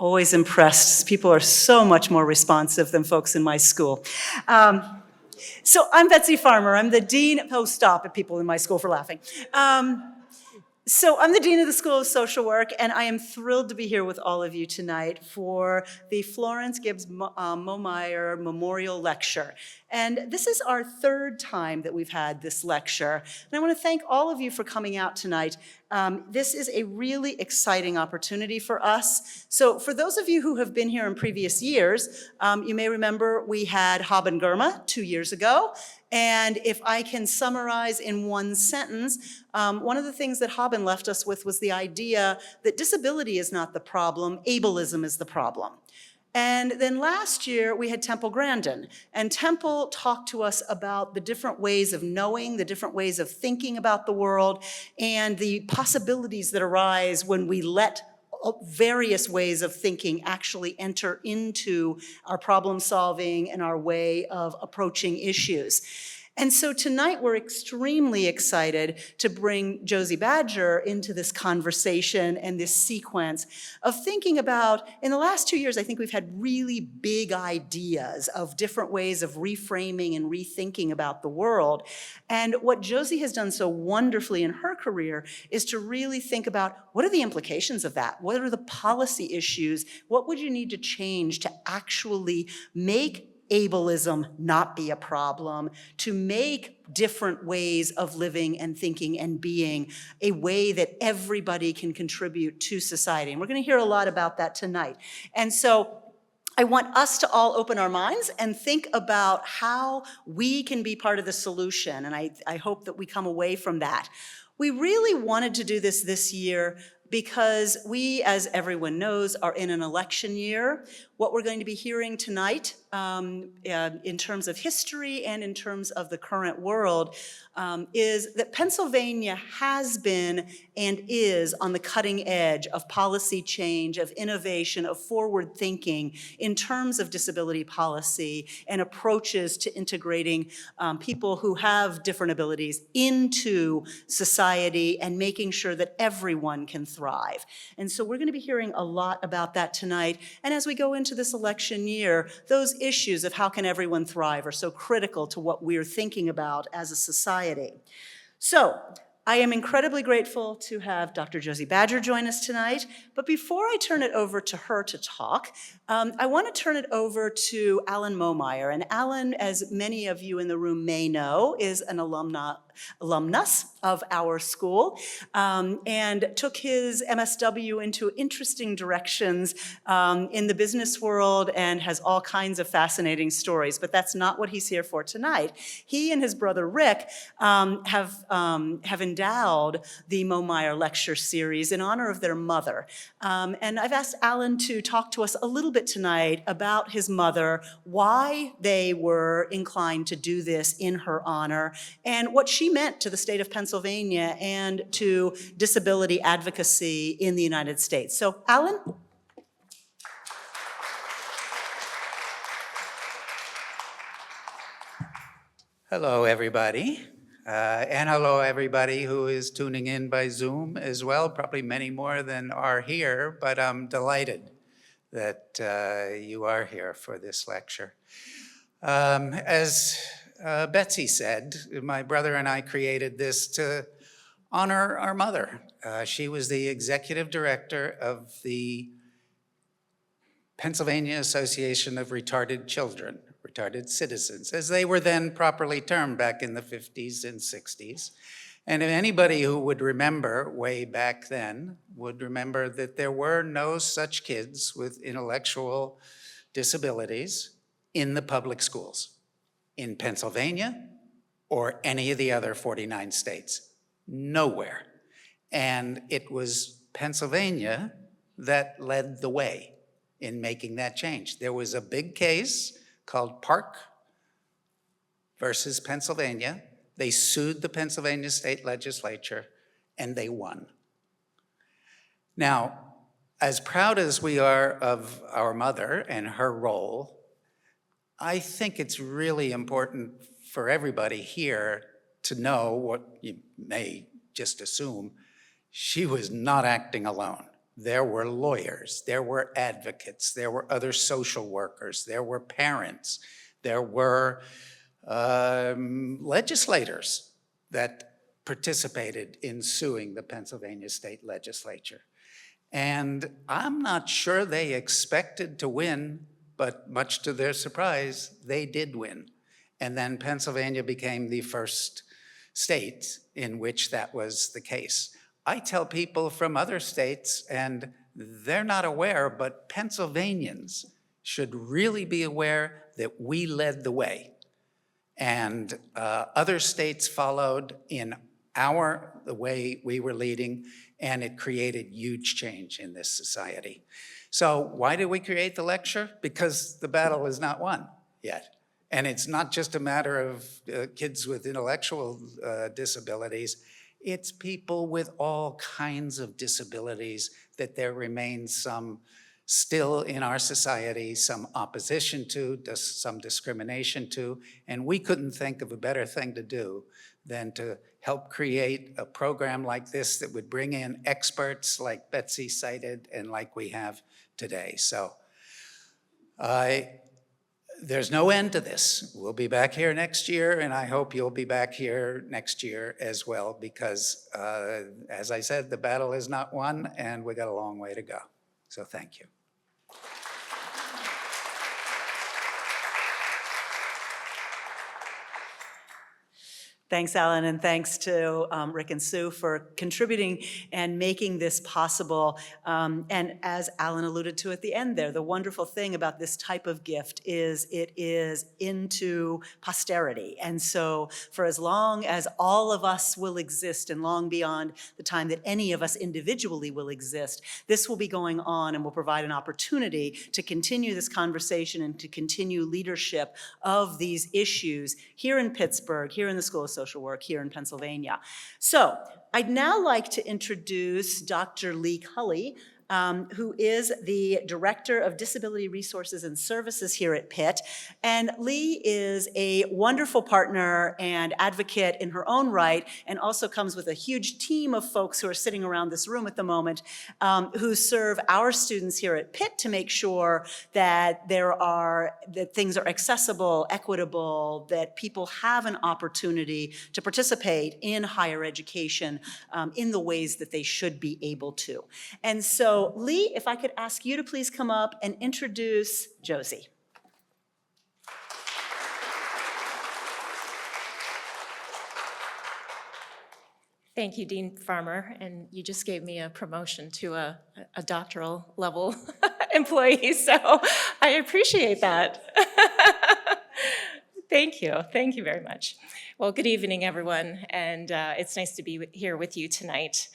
Always impressed. People are so much more responsive than folks in my school. So I'm Betsy Farmer. I'm the dean. Oh, stop it, people in my school, for laughing. So I'm the Dean of the School of Social Work, and I am thrilled to be here with all of you tonight for the Florence Gibbs Momeyer Memorial Lecture. And this is our third time that we've had this lecture. And I want to thank all of you for coming out tonight. This is a really exciting opportunity for us. So for those of you who have been here in previous years, you may remember we had Haben Girma 2 years ago. And if I can summarize in one sentence, one of the things that Haben left us with was the idea that disability is not the problem, ableism is the problem. And then last year we had Temple Grandin, and Temple talked to us about the different ways of knowing, the different ways of thinking about the world, and the possibilities that arise when we let various ways of thinking actually enter into our problem solving and our way of approaching issues. And so tonight we're extremely excited to bring Josie Badger into this conversation and this sequence of thinking about, in the last 2 years, I think we've had really big ideas of different ways of reframing and rethinking about the world. And what Josie has done so wonderfully in her career is to really think about what are the implications of that? What are the policy issues? What would you need to change to actually make ableism not be a problem, to make different ways of living and thinking and being a way that everybody can contribute to society. And we're going to hear a lot about that tonight. And so I want us to all open our minds and think about how we can be part of the solution. And I hope that we come away from that. We really wanted to do this year because we, as everyone knows, are in an election year. What we're going to be hearing tonight in terms of history and in terms of the current world is that Pennsylvania has been and is on the cutting edge of policy change, of innovation, of forward thinking in terms of disability policy and approaches to integrating people who have different abilities into society and making sure that everyone can thrive. And so we're going to be hearing a lot about that tonight. And as we go into this election year, those issues of how can everyone thrive are so critical to what we're thinking about as a society. So I am incredibly grateful to have Dr. Josie Badger join us tonight. But before I turn it over to her to talk, I want to turn it over to Alan Momeyer. And Alan, as many of you in the room may know, is an alumnus of our school and took his MSW into interesting directions in the business world and has all kinds of fascinating stories, but that's not what he's here for tonight. He and his brother Rick have endowed the Momeyer Lecture Series in honor of their mother. And I've asked Alan to talk to us a little bit tonight about his mother, why they were inclined to do this in her honor, and what she meant to the state of Pennsylvania and to disability advocacy in the United States. So, Alan? Hello, everybody. And hello, everybody who is tuning in by Zoom as well. Probably many more than are here, but I'm delighted that you are here for this lecture. As Betsy said, my brother and I created this to honor our mother. She was the executive director of the Pennsylvania Association of Retarded Children, retarded citizens, as they were then properly termed back in the 50s and 60s. And if anybody who would remember way back then would remember that there were no such kids with intellectual disabilities in the public schools in Pennsylvania or any of the other 49 states. Nowhere. And it was Pennsylvania that led the way in making that change. There was a big case called Park versus Pennsylvania. They sued the Pennsylvania state legislature and they won. Now, as proud as we are of our mother and her role, I think it's really important for everybody here to know what you may just assume. She was not acting alone. there were lawyers, there were advocates, there were other social workers, there were parents, there were legislators that participated in suing the Pennsylvania state legislature. And I'm not sure they expected to win, but much to their surprise, they did win. And then Pennsylvania became the first state in which that was the case. I tell people from other states, and they're not aware, but Pennsylvanians should really be aware that we led the way. And other states followed in the way we were leading, and it created huge change in this society. So why did we create the lecture? Because the battle is not won yet. And it's not just a matter of kids with intellectual disabilities. It's people with all kinds of disabilities that there remains some still in our society, some opposition to, some discrimination to, and we couldn't think of a better thing to do than to help create a program like this that would bring in experts like Betsy cited and like we have today. So there's no end to this. We'll be back here next year, and I hope you'll be back here next year as well, because as I said, the battle is not won, and we got a long way to go. So thank you. Thanks, Alan, and thanks to Rick and Sue for contributing and making this possible. And as Alan alluded to at the end there, the wonderful thing about this type of gift is it is into posterity. And so for as long as all of us will exist and long beyond the time that any of us individually will exist, this will be going on and will provide an opportunity to continue this conversation and to continue leadership of these issues here in Pittsburgh, here in the School of Social Work, here in Pennsylvania. So I'd now like to introduce Dr. Lee Cully, who is the Director of Disability Resources and Services here at Pitt. And Lee is a wonderful partner and advocate in her own right, and also comes with a huge team of folks who are sitting around this room at the moment, who serve our students here at Pitt to make sure that that things are accessible, equitable, that people have an opportunity to participate in higher education in the ways that they should be able to. And so Lee, if I could ask you to please come up and introduce Josie. Thank you, Dean Farmer, and you just gave me a promotion to a doctoral level employee, so I appreciate that. Thank you very much. Well, good evening, everyone, and it's nice to be here with you tonight.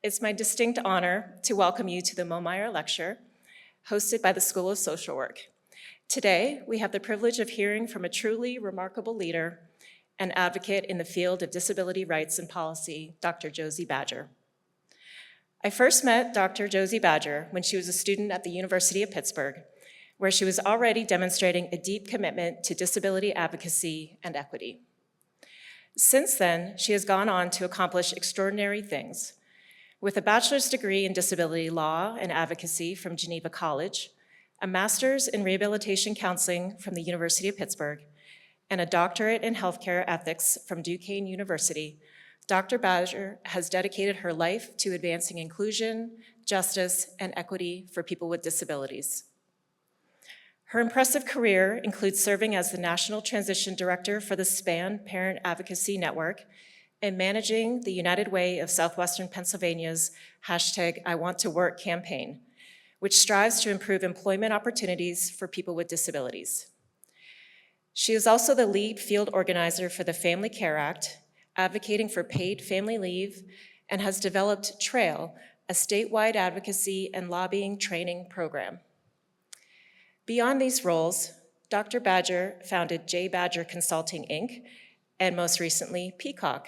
It's my distinct honor to welcome you to the Momeyer Lecture, hosted by the School of Social Work. Today, we have the privilege of hearing from a truly remarkable leader and advocate in the field of disability rights and policy, Dr. Josie Badger. I first met Dr. Josie Badger when she was a student at the University of Pittsburgh, where she was already demonstrating a deep commitment to disability advocacy and equity. Since then, she has gone on to accomplish extraordinary things. With a bachelor's degree in disability law and advocacy from Geneva College, a master's in rehabilitation counseling from the University of Pittsburgh, and a doctorate in healthcare ethics from Duquesne University, Dr. Badger has dedicated her life to advancing inclusion, justice, and equity for people with disabilities. Her impressive career includes serving as the National Transition Director for the SPAN Parent Advocacy Network and managing the United Way of Southwestern Pennsylvania's #IWantToWork campaign, which strives to improve employment opportunities for people with disabilities. She is also the lead field organizer for the Family Care Act, advocating for paid family leave, and has developed TRAIL, a statewide advocacy and lobbying training program. Beyond these roles, Dr. Badger founded J. Badger Consulting, Inc., and most recently, Peacock,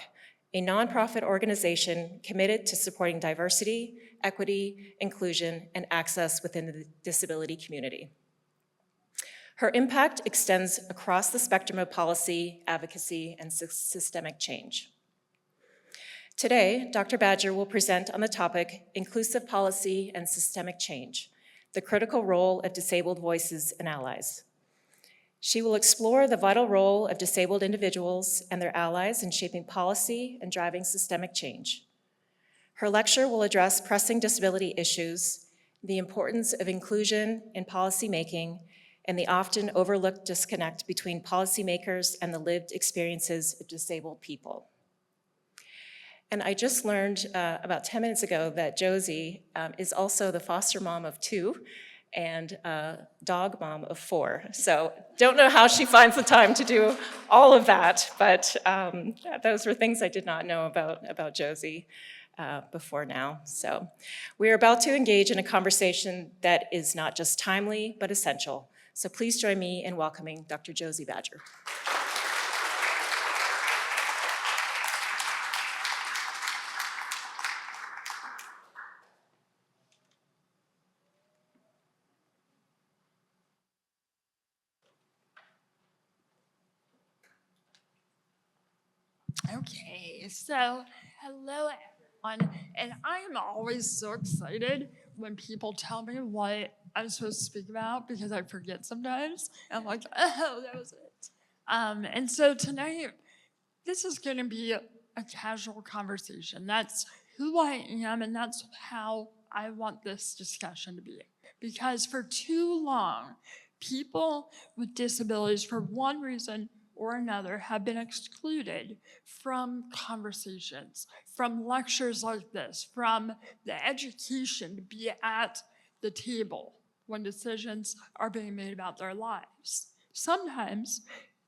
a nonprofit organization committed to supporting diversity, equity, inclusion, and access within the disability community. Her impact extends across the spectrum of policy, advocacy, and systemic change. Today, Dr. Badger will present on the topic Inclusive Policy and Systemic Change, the critical role of disabled voices and allies. She will explore the vital role of disabled individuals and their allies in shaping policy and driving systemic change. Her lecture will address pressing disability issues, the importance of inclusion in policymaking, and the often overlooked disconnect between policymakers and the lived experiences of disabled people. And I just learned about 10 minutes ago that Josie is also the foster mom of 2 and dog mom of 4. So don't know how she finds the time to do all of that, but those were things I did not know about Josie before now. So we're about to engage in a conversation that is not just timely, but essential. So please join me in welcoming Dr. Josie Badger. Okay, so hello everyone, and I am always so excited when people tell me what I'm supposed to speak about because I forget sometimes. I'm like, oh, that was it. And so tonight, this is going to be a casual conversation. That's who I am, and that's how I want this discussion to be. Because for too long, people with disabilities, for one reason or another, have been excluded from conversations, from lectures like this, from the education to be at the table when decisions are being made about their lives. Sometimes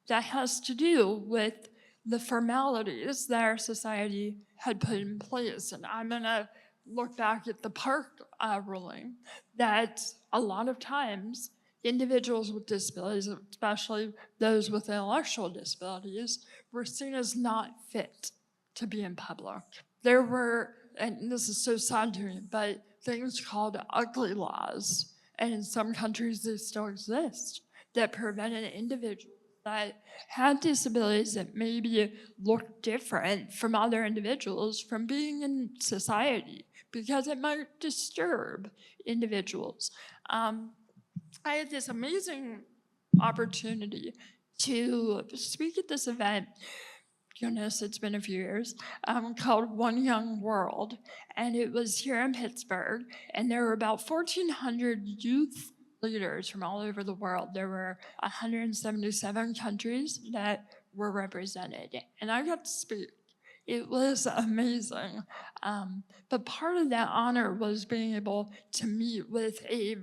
that has to do with the formalities that our society had put in place. And I'm going to look back at the Park ruling that a lot of times individuals with disabilities, especially those with intellectual disabilities, were seen as not fit to be in public. There were, and this is so sad to me, but things called ugly laws, and in some countries they still exist, that prevented individuals that had disabilities that maybe looked different from other individuals from being in society because it might disturb individuals. I had this amazing opportunity to speak at this event. Goodness, it's been a few years, called One Young World. And it was here in Pittsburgh. And there were about 1,400 youth leaders from all over the world. There were 177 countries that were represented. And I got to speak. It was amazing. But part of that honor was being able to meet with a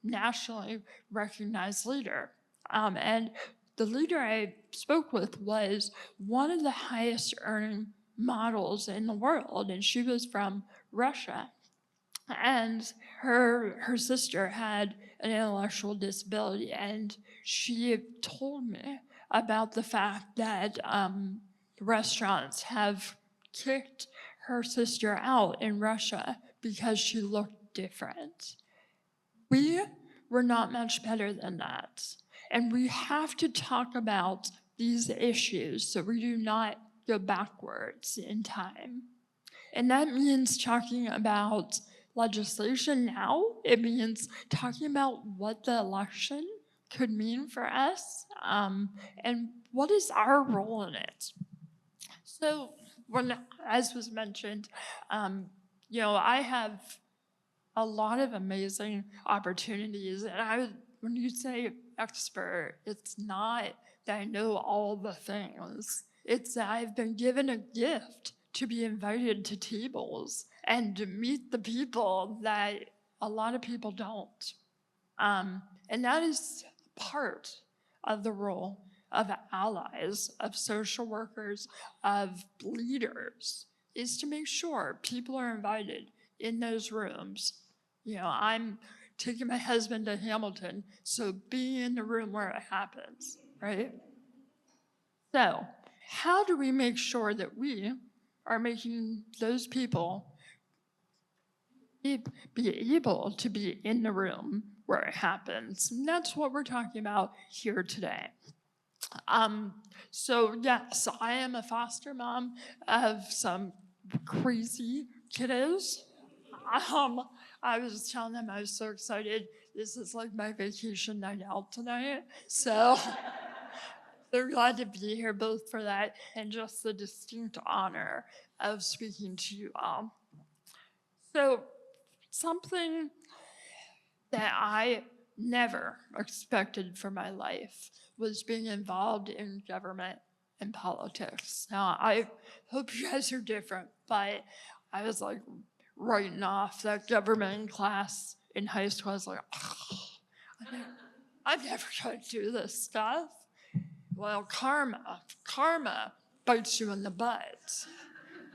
nationally recognized leader. And the leader I spoke with was one of the highest earning models in the world, and she was from Russia. And her sister had an intellectual disability, and she told me about the fact that restaurants have kicked her sister out in Russia because she looked different. We were not much better than that. And we have to talk about these issues so we do not go backwards in time. And that means talking about legislation now. It means talking about what the election could mean for us and what is our role in it. So, as was mentioned, I have a lot of amazing opportunities. And when you say expert, it's not that I know all the things. It's that I've been given a gift to be invited to tables and to meet the people that a lot of people don't. And that is part of the role of allies, of social workers, of leaders, is to make sure people are invited in those rooms. I'm taking my husband to Hamilton, so be in the room where it happens, right? So, how do we make sure that we are making those people be able to be in the room where it happens? And that's what we're talking about here today. So yes, I am a foster mom of some crazy kiddos. I was telling them I was so excited. This is like my vacation night out tonight. So they're glad to be here both for that and just the distinct honor of speaking to you all. So something that I never expected for my life was being involved in government and politics. Now, I hope you guys are different, but I was like writing off that government class in high school. I was like, oh, I'm never going to do this stuff. Well, karma bites you in the butt.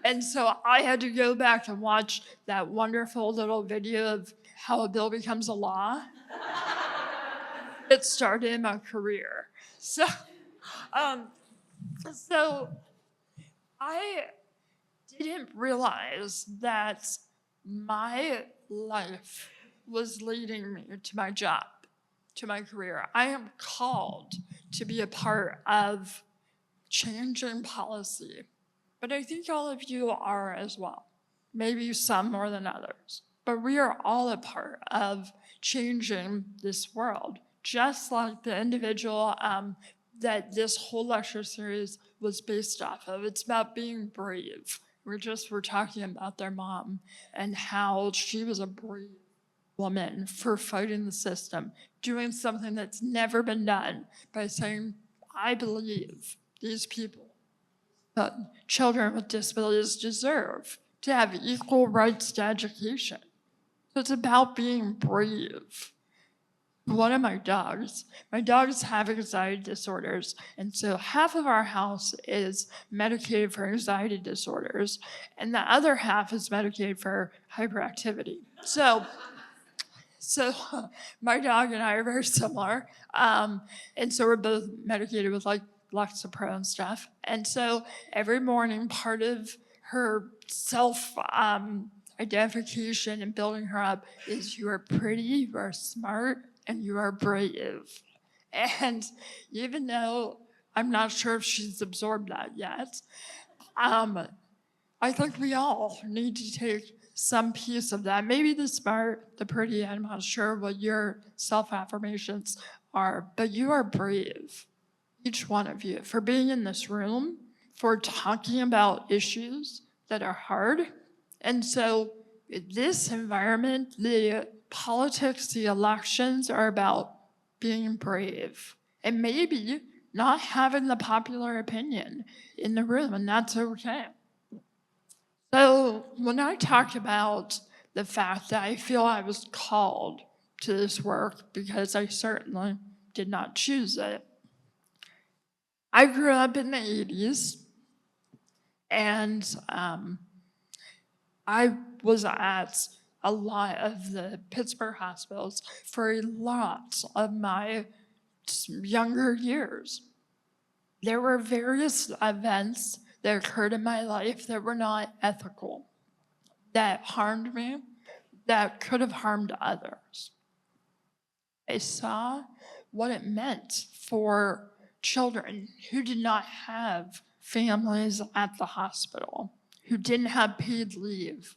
And so I had to go back and watch that wonderful little video of how a bill becomes a law. It started my career. So I didn't realize that my life was leading me to my job, to my career. I am called to be a part of changing policy, but I think all of you are as well. Maybe some more than others, but we are all a part of changing this world, just like the individual that this whole lecture series was based off of. It's about being brave. We're talking about their mom and how she was a brave woman for fighting the system, doing something that's never been done by saying, I believe these people, children with disabilities, deserve to have equal rights to education. So it's about being brave. One of my dogs have anxiety disorders, and so half of our house is medicated for anxiety disorders, and the other half is medicated for hyperactivity. So my dog and I are very similar, and so we're both medicated with like Lexapro and stuff. And so every morning, part of her self identification and building her up is you are pretty, you are smart, and you are brave. And even though I'm not sure if she's absorbed that yet, I think we all need to take some piece of that. Maybe the smart, the pretty, I'm not sure what your self-affirmations are, but you are brave, each one of you, for being in this room, for talking about issues that are hard. And so in this environment, the politics, the elections are about being brave and maybe not having the popular opinion in the room, and that's okay. So when I talked about the fact that I feel I was called to this work because I certainly did not choose it, I grew up in the 80s, and I was at a lot of the Pittsburgh hospitals for a lot of my younger years. There were various events that occurred in my life that were not ethical, that harmed me, that could have harmed others. I saw what it meant for children who did not have families at the hospital, who didn't have paid leave,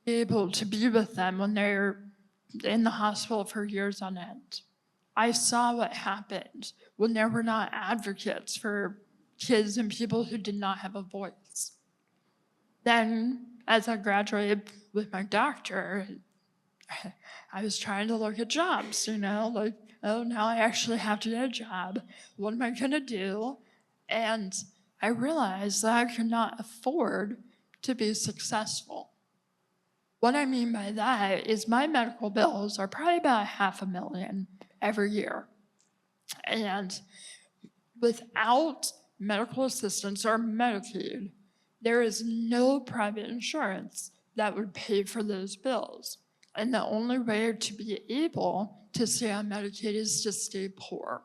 able to be with them when they're in the hospital for years on end. I saw what happened when there were not advocates for kids and people who did not have a voice. Then, as I graduated with my doctorate, I was trying to look at jobs, like, oh, now I actually have to get a job. What am I gonna do? And I realized that I could not afford to be successful. What I mean by that is my medical bills are probably about $500,000 every year. And without medical assistance or Medicaid, there is no private insurance that would pay for those bills. And the only way to be able to stay on Medicaid is to stay poor.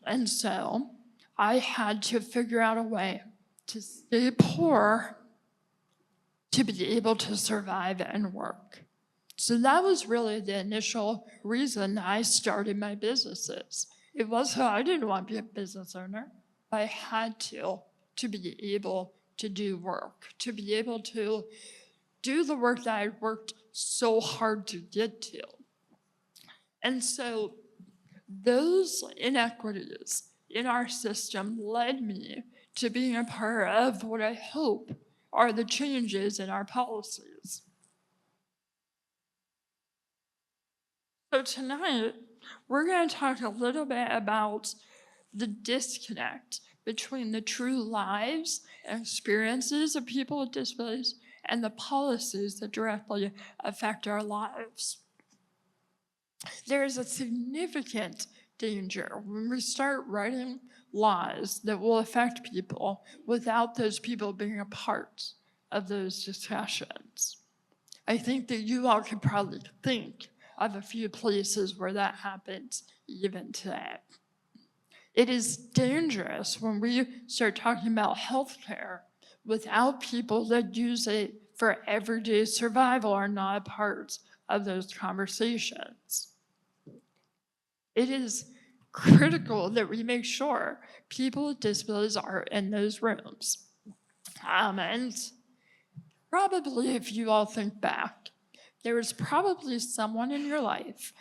And so I had to figure out a way to stay poor to be able to survive and work. So that was really the initial reason I started my businesses. It was I didn't want to be a business owner. I had to be able to do work, to be able to do the work that I worked so hard to get to. And so those inequities in our system led me to being a part of what I hope are the changes in our policies. So tonight, we're going to talk a little bit about the disconnect between the true lives and experiences of people with disabilities and the policies that directly affect our lives. There is a significant danger when we start writing laws that will affect people without those people being a part of those discussions. I think that you all could probably think of a few places where that happens even today. It is dangerous when we start talking about healthcare without people that use it for everyday survival are not a part of those conversations. It is critical that we make sure people with disabilities are in those rooms. And probably if you all think back, there was probably someone in your life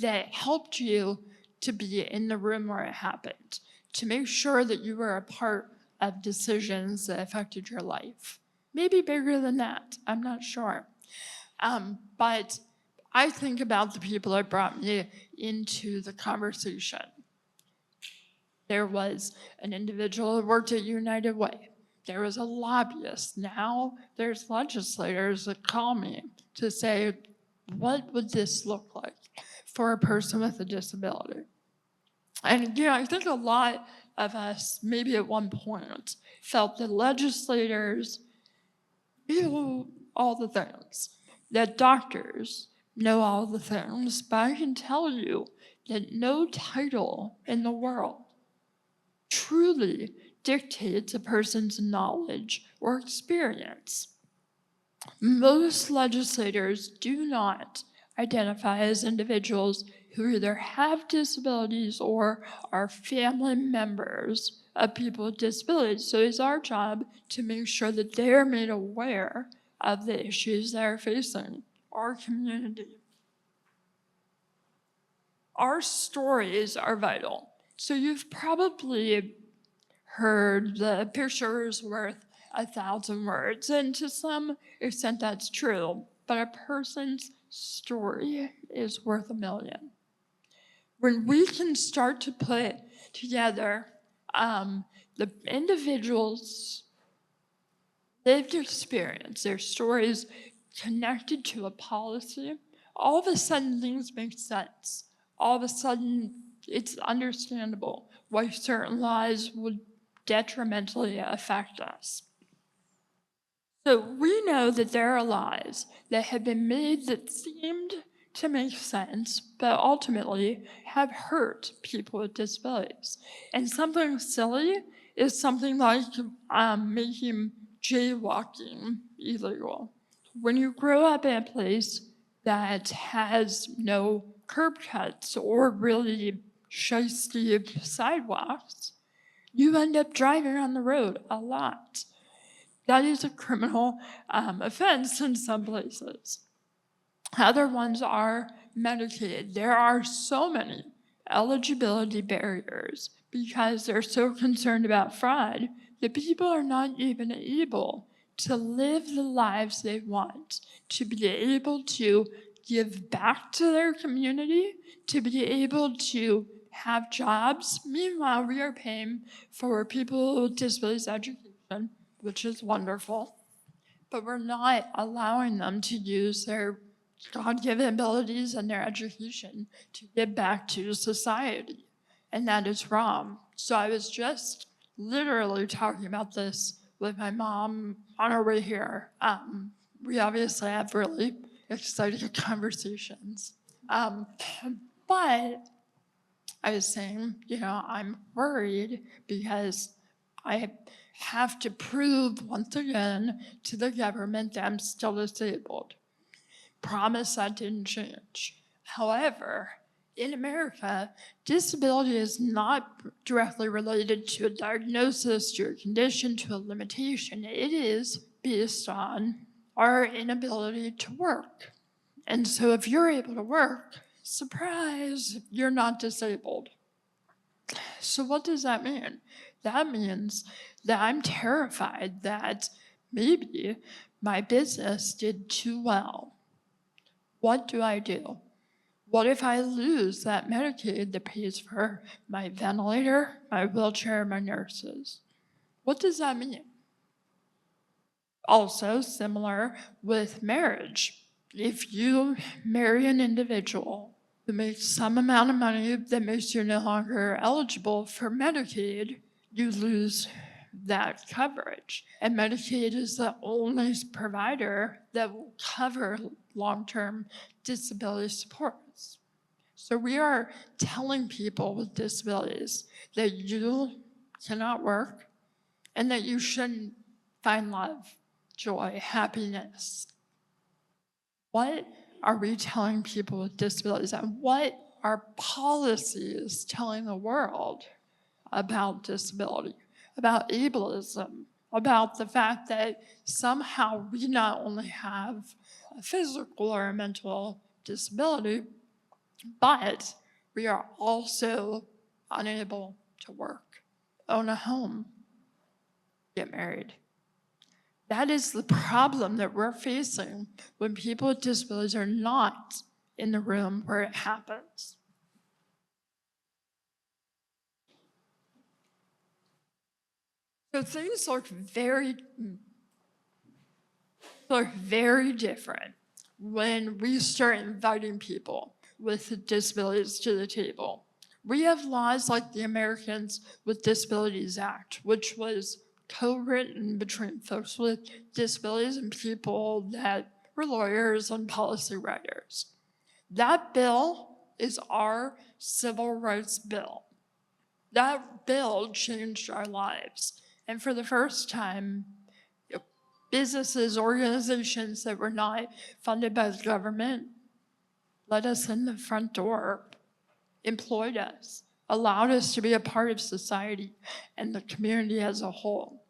that helped you to be in the room where it happened, to make sure that you were a part of decisions that affected your life. Maybe bigger than that, I'm not sure. But I think about the people that brought me into the conversation. There was an individual who worked at United Way. There was a lobbyist. Now there's legislators that call me to say, what would this look like for a person with a disability? And again, I think a lot of us, maybe at one point, felt that legislators knew all the things, that doctors know all the things, but I can tell you that no title in the world truly dictates a person's knowledge or experience. Most legislators do not identify as individuals who either have disabilities or are family members of people with disabilities. So it's our job to make sure that they are made aware of the issues that are facing our community. Our stories are vital. So you've probably heard the picture is worth 1,000 words, and to some extent that's true, but a person's story is worth 1,000,000. When we can start to put together the individual's lived experience, their stories connected to a policy, all of a sudden things make sense. All of a sudden it's understandable why certain laws would detrimentally affect us. So we know that there are laws that have been made that seemed to make sense, but ultimately have hurt people with disabilities. And something silly is something like making jaywalking illegal. When you grow up in a place that has no curb cuts or really shiesty sidewalks, you end up driving on the road a lot. That is a criminal offense in some places. Other ones are Medicaid. There are so many eligibility barriers because they're so concerned about fraud that people are not even able to live the lives they want, to be able to give back to their community, to be able to have jobs. Meanwhile, we are paying for people with disabilities education, which is wonderful, but we're not allowing them to use their God-given abilities and their education to give back to society, and that is wrong. So I was just literally talking about this with my mom on our way here. We obviously have really exciting conversations. But I was saying, I'm worried because I have to prove once again to the government that I'm still disabled. Promise that didn't change. However, in America, disability is not directly related to a diagnosis, to a condition, to a limitation. It is based on our inability to work. And so if you're able to work, surprise, you're not disabled. So what does that mean? That means that I'm terrified that maybe my business did too well. What do I do? What if I lose that Medicaid that pays for my ventilator, my wheelchair, my nurses? What does that mean? Also, similar with marriage. If you marry an individual who makes some amount of money that makes you no longer eligible for Medicaid, you lose that coverage. And Medicaid is the only provider that will cover long-term disability supports. So we are telling people with disabilities that you cannot work and that you shouldn't find love, joy, happiness. What are we telling people with disabilities, and what are policies telling the world about disability, about ableism, about the fact that somehow we not only have a physical or a mental disability, but we are also unable to work, own a home, get married. That is the problem that we're facing when people with disabilities are not in the room where it happens. So things look very different when we start inviting people with disabilities to the table. We have laws like the Americans with Disabilities Act, which was co-written between folks with disabilities and people that were lawyers and policy writers. That bill is our civil rights bill. That bill changed our lives. And for the first time, businesses, organizations that were not funded by the government let us in the front door, employed us, allowed us to be a part of society and the community as a whole.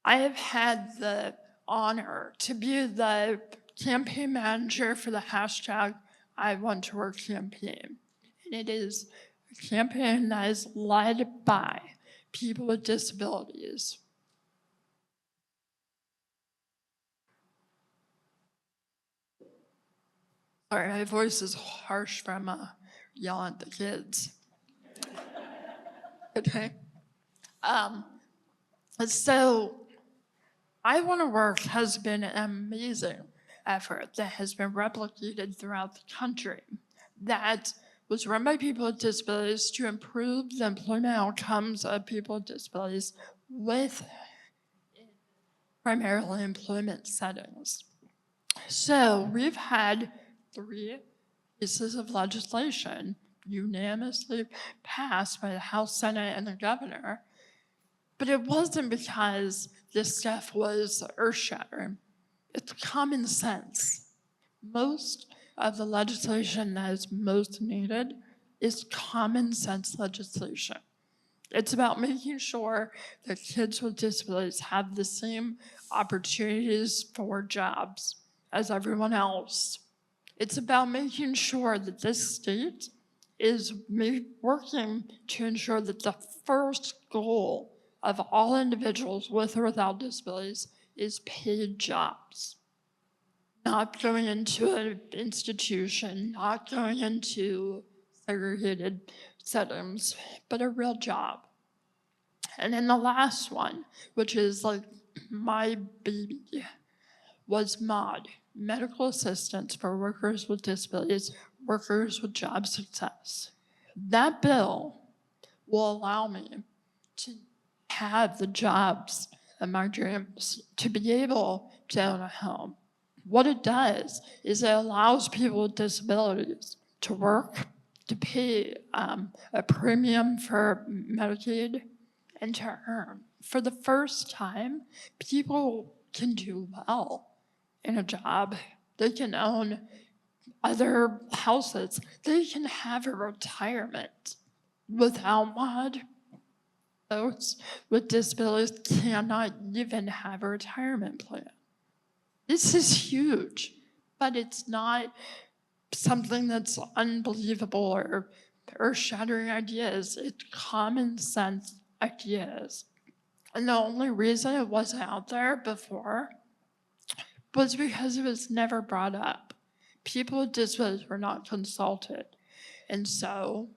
I have had the honor to be the campaign manager for the hashtag I Want to Work campaign. And it is a campaign that is led by people with disabilities. Sorry, my voice is harsh from yelling at the kids. Okay. So I Want to Work has been an amazing effort that has been replicated throughout the country that was run by people with disabilities to improve the employment outcomes of people with disabilities with primarily employment settings. So we've had 3 pieces of legislation unanimously passed by the House, Senate, and the governor. But it wasn't because this stuff was earth-shattering. It's common sense. Most of the legislation that is most needed is common sense legislation. It's about making sure that kids with disabilities have the same opportunities for jobs as everyone else. It's about making sure that this state is working to ensure that the first goal of all individuals with or without disabilities is paid jobs. Not going into an institution, not going into segregated settings, but a real job. And then the last one, which is like my baby, was MAUD, Medical Assistance for Workers with Disabilities, Workers with Job Success. That bill will allow me to have the jobs of my dreams, to be able to own a home. What it does is it allows people with disabilities to work, to pay a premium for Medicaid, and to earn. For the first time, people can do well in a job. They can own other houses, they can have a retirement. Without mod, those with disabilities cannot even have a retirement plan. This is huge, but it's not something that's unbelievable or earth-shattering ideas. It's common sense ideas. And the only reason it wasn't out there before was because it was never brought up. People with disabilities were not consulted. And so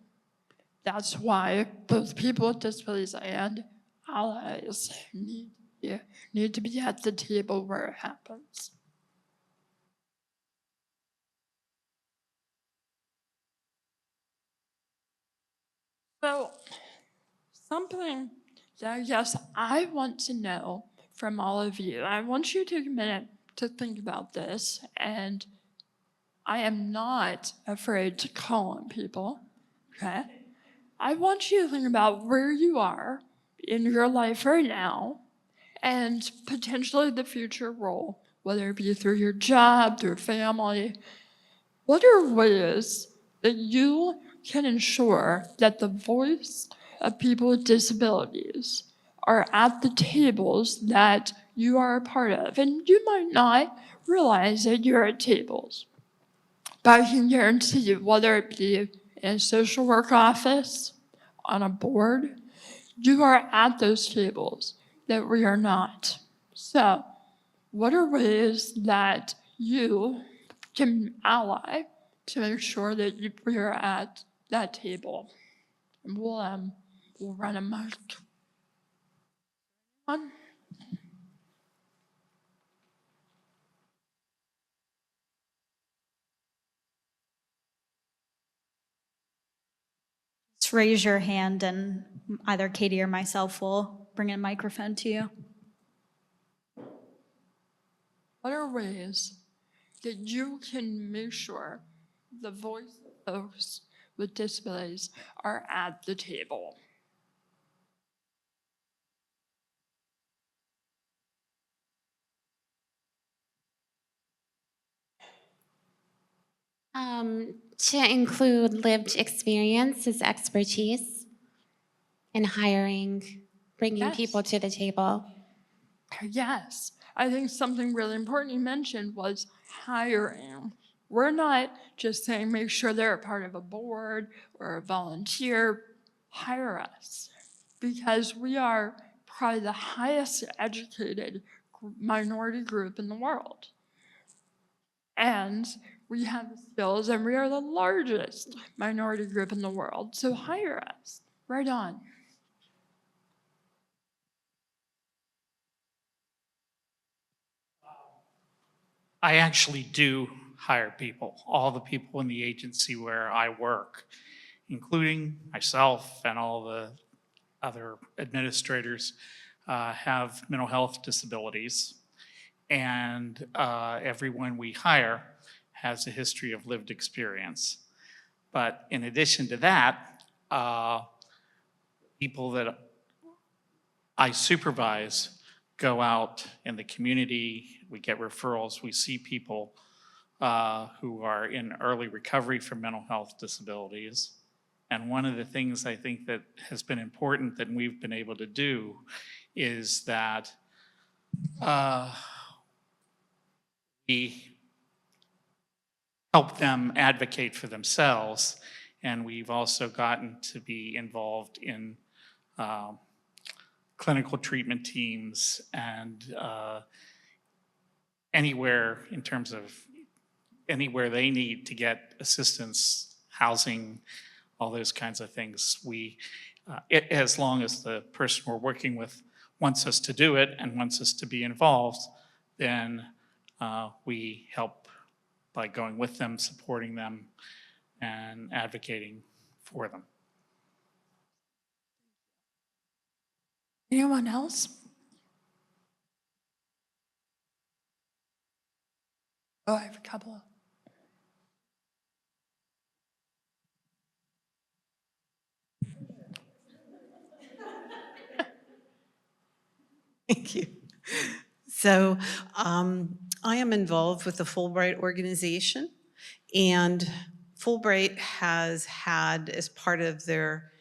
that's why both people with disabilities and allies need to be at the table where it happens. So, something that I guess I want to know from all of you, I want you to take a minute to think about this, and I am not afraid to call on people, okay? I want you to think about where you are in your life right now and potentially the future role, whether it be through your job, through family. What are ways that you can ensure that the voice of people with disabilities are at the tables that you are a part of? And you might not realize that you're at tables, but I can guarantee you, whether it be in a social work office, on a board, you are at those tables that we are not. So, what are ways that you can ally to make sure that we are at that table? And we'll run a mic. On. Just raise your hand and either Katie or myself will bring a microphone to you. What are ways that you can make sure the voice of those with disabilities are at the table? To include lived experience as expertise in hiring, bringing Yes. people to the table. Yes, I think something really important you mentioned was hiring. We're not just saying make sure they're a part of a board or a volunteer. Hire us, because we are probably the highest educated minority group in the world. And we have the skills, and we are the largest minority group in the world. So hire us. Right on. I actually do hire people, all the people in the agency where I work, including myself and all the other administrators, have mental health disabilities. And everyone we hire has a history of lived experience. But in addition to that, people that I supervise go out in the community, we get referrals, we see people who are in early recovery from mental health disabilities. And one of the things I think that has been important that we've been able to do is that we help them advocate for themselves. And we've also gotten to be involved in clinical treatment teams and anywhere in terms of anywhere they need to get assistance, housing, all those kinds of things. As long as the person we're working with wants us to do it and wants us to be involved, then we help by going with them, supporting them, and advocating for them. Anyone else? Oh, I have a couple. Thank you. So I am involved with the Fulbright organization, And Fulbright has had, as part of their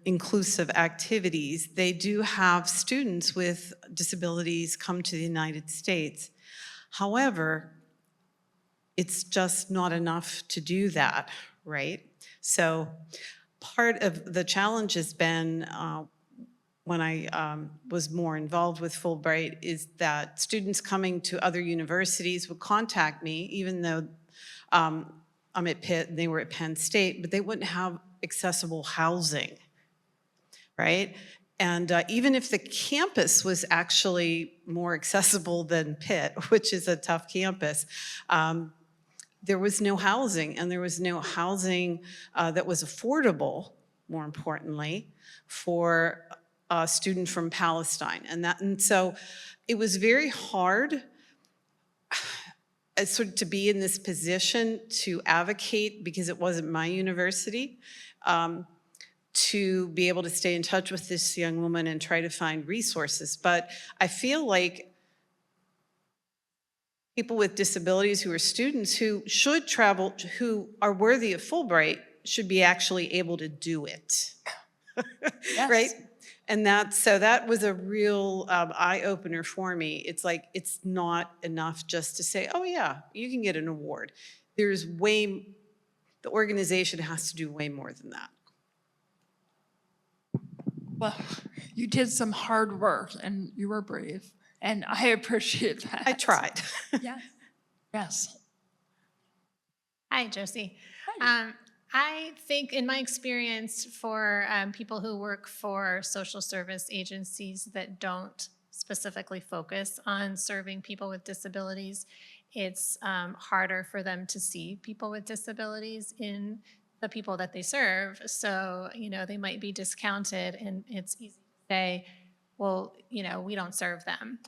inclusive activities, they do have students with disabilities come to the United States. However, it's just not enough to do that, right? So part of the challenge has been, when I was more involved with Fulbright, is that students coming to other universities would contact me, even though I'm at Pitt and they were at Penn State, but they wouldn't have accessible housing, right? And even if the campus was actually more accessible than Pitt, which is a tough campus, there was no housing, and there was no housing that was affordable, more importantly, for a student from Palestine. And so it was very hard sort of to be in this position to advocate, because it wasn't my university, to be able to stay in touch with this young woman and try to find resources. But I feel like people with disabilities who are students who should travel, who are worthy of Fulbright, should be actually able to do it, Yes. right? And that was a real eye-opener for me. It's like, it's not enough just to say, oh yeah, you can get an award. The organization has to do way more than that. Well, you did some hard work and you were brave, and I appreciate that. I tried. Yes. Yes. Hi, Josie. Hi. I think in my experience for people who work for social service agencies that don't specifically focus on serving people with disabilities, it's harder for them to see people with disabilities in the people that they serve. So, they might be discounted, and it's easy to say, well, we don't serve them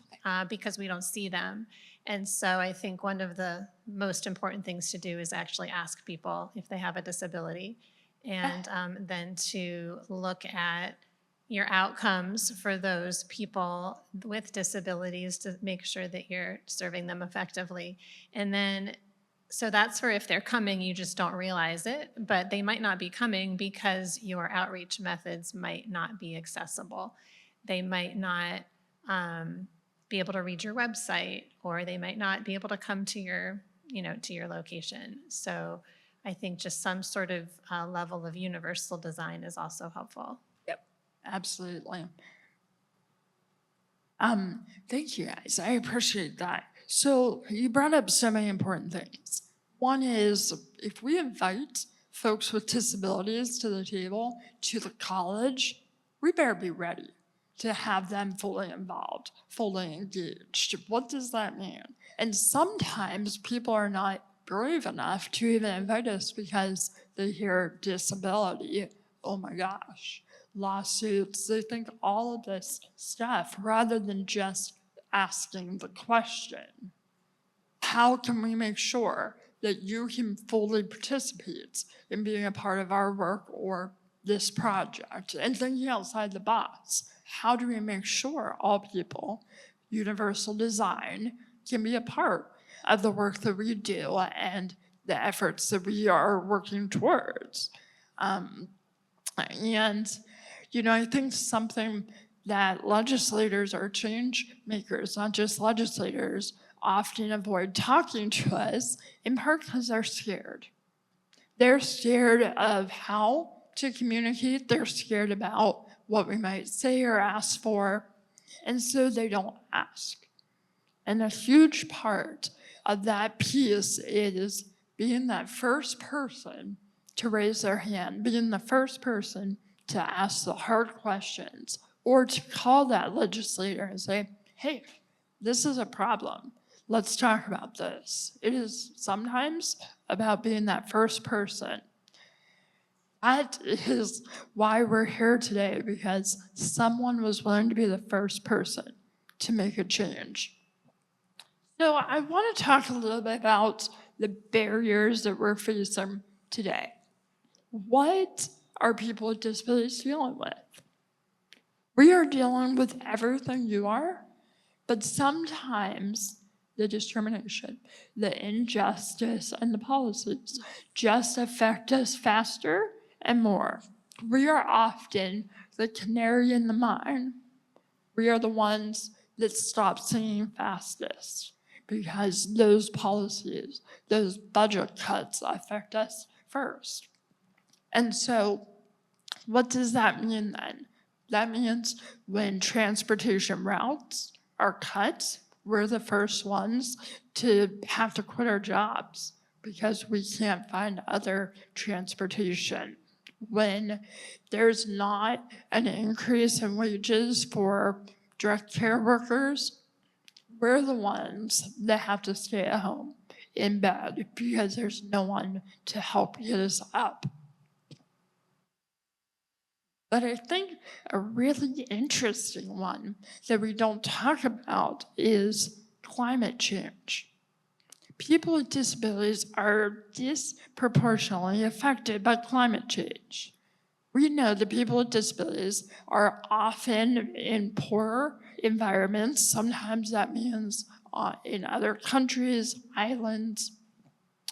because we don't see them. And so I think one of the most important things to do is actually ask people if they have a disability, and then to look at your outcomes for those people with disabilities to make sure that you're serving them effectively. And then, so that's for if they're coming, you just don't realize it, but they might not be coming because your outreach methods might not be accessible. They might not be able to read your website, or they might not be able to come to your, to your location. So I think just some sort of level of universal design is also helpful. Yep, absolutely. Thank you guys, I appreciate that. So you brought up so many important things. One is, if we invite folks with disabilities to the table, to the college, we better be ready to have them fully involved, fully engaged. What does that mean? And sometimes people are not brave enough to even invite us because they hear disability. Oh my gosh, lawsuits, they think all of this stuff, rather than just asking the question, how can we make sure that you can fully participate in being a part of our work or this project? And thinking outside the box, how do we make sure all people, universal design, can be a part of the work that we do and the efforts that we are working towards? And, I think something that legislators or change makers, not just legislators, often avoid talking to us, in part because they're scared. They're scared of how to communicate. They're scared about what we might say or ask for, and so they don't ask. And a huge part of that piece is being that first person to raise their hand, being the first person to ask the hard questions, or to call that legislator and say, hey, this is a problem. Let's talk about this. It is sometimes about being that first person. That is why we're here today, because someone was willing to be the first person to make a change. So I want to talk a little bit about the barriers that we're facing today. What are people with disabilities dealing with? We are dealing with everything you are, but sometimes the discrimination, the injustice, and the policies just affect us faster and more. We are often the canary in the mine. We are the ones that stop singing fastest because those policies, those budget cuts affect us first. And so what does that mean then? That means when transportation routes are cut, we're the first ones to have to quit our jobs because we can't find other transportation. When there's not an increase in wages for direct care workers, we're the ones that have to stay at home in bed because there's no one to help get us up. But I think a really interesting one that we don't talk about is climate change. People with disabilities are disproportionately affected by climate change. We know that people with disabilities are often in poorer environments. Sometimes that means in other countries, islands,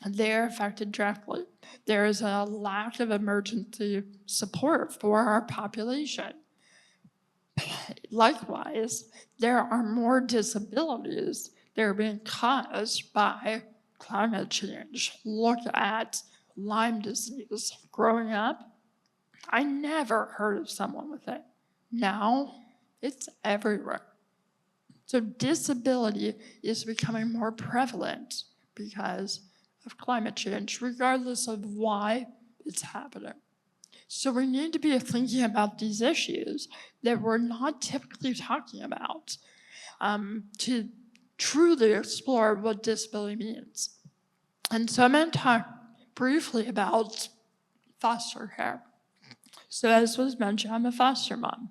they're affected directly. There is a lack of emergency support for our population. Likewise, there are more disabilities that are being caused by climate change. Look at Lyme disease. Growing up, I never heard of someone with it. Now, it's everywhere. So disability is becoming more prevalent because of climate change, regardless of why it's happening. So we need to be thinking about these issues that we're not typically talking about to truly explore what disability means. And so I'm going to talk briefly about foster care. So as was mentioned, I'm a foster mom.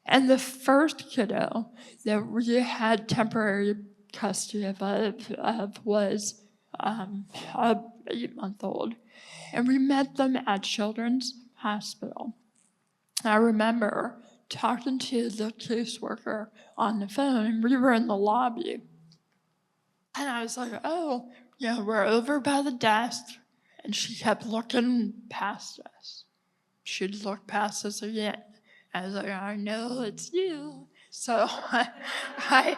And the first kiddo that we had temporary custody of was a 8-month-old. And we met them at Children's Hospital. I remember talking to the caseworker on the phone, and we were in the lobby. And I was like, oh, we're over by the desk. And she kept looking past us. She'd look past us again. I was like, I know it's you. So I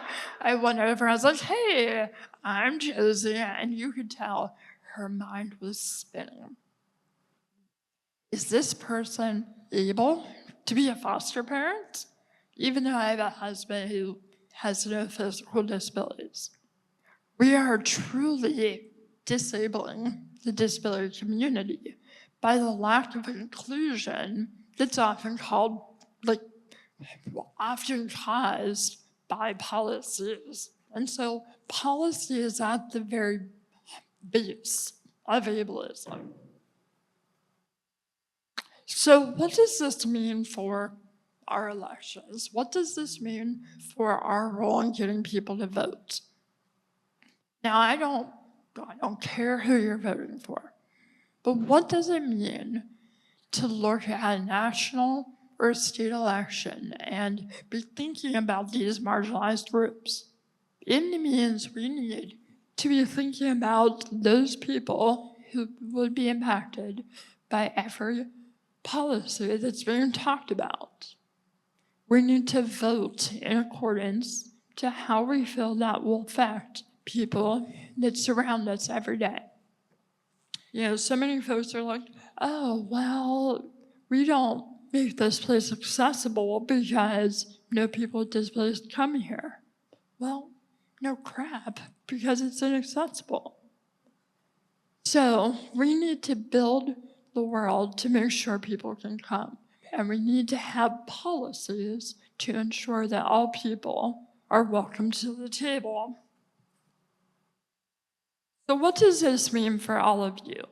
went over, I was like, hey, I'm Josie. And you could tell her mind was spinning. Is this person able to be a foster parent? Even though I have a husband who has no physical disabilities. We are truly disabling the disability community by the lack of inclusion that's often caused by policies. And so policy is at the very base of ableism. So what does this mean for our elections? What does this mean for our role in getting people to vote? Now, I don't care who you're voting for, but what does it mean to look at a national or a state election and be thinking about these marginalized groups? It means we need to be thinking about those people who would be impacted by every policy that's being talked about. We need to vote in accordance to how we feel that will affect people that surround us every day. So many folks are like, oh, well, we don't make this place accessible because no people with disabilities come here. Well, no crap, because it's inaccessible. So we need to build the world to make sure people can come. And we need to have policies to ensure that all people are welcome to the table. So what does this mean for all of you?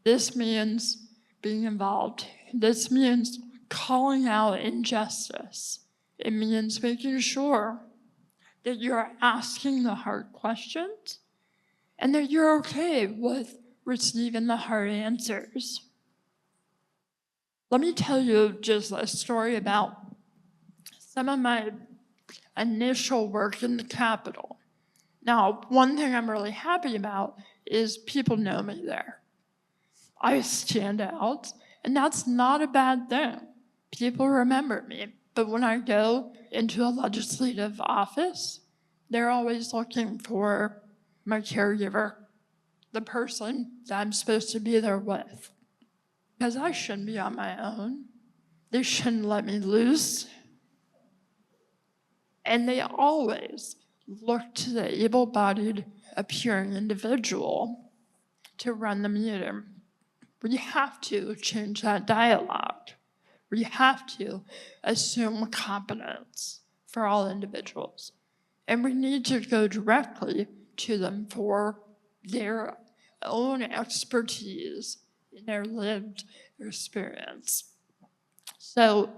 This means being involved. This means calling out injustice. It means making sure that you're asking the hard questions and that you're okay with receiving the hard answers. Let me tell you just a story about some of my initial work in the Capitol. Now, one thing I'm really happy about is people know me there. I stand out, and that's not a bad thing. People remember me. But when I go into a legislative office, they're always looking for my caregiver, the person that I'm supposed to be there with. Because I shouldn't be on my own. They shouldn't let me loose. And they always look to the able-bodied appearing individual to run the meeting. We have to change that dialogue. We have to assume competence for all individuals. And we need to go directly to them for their own expertise in their lived experience. So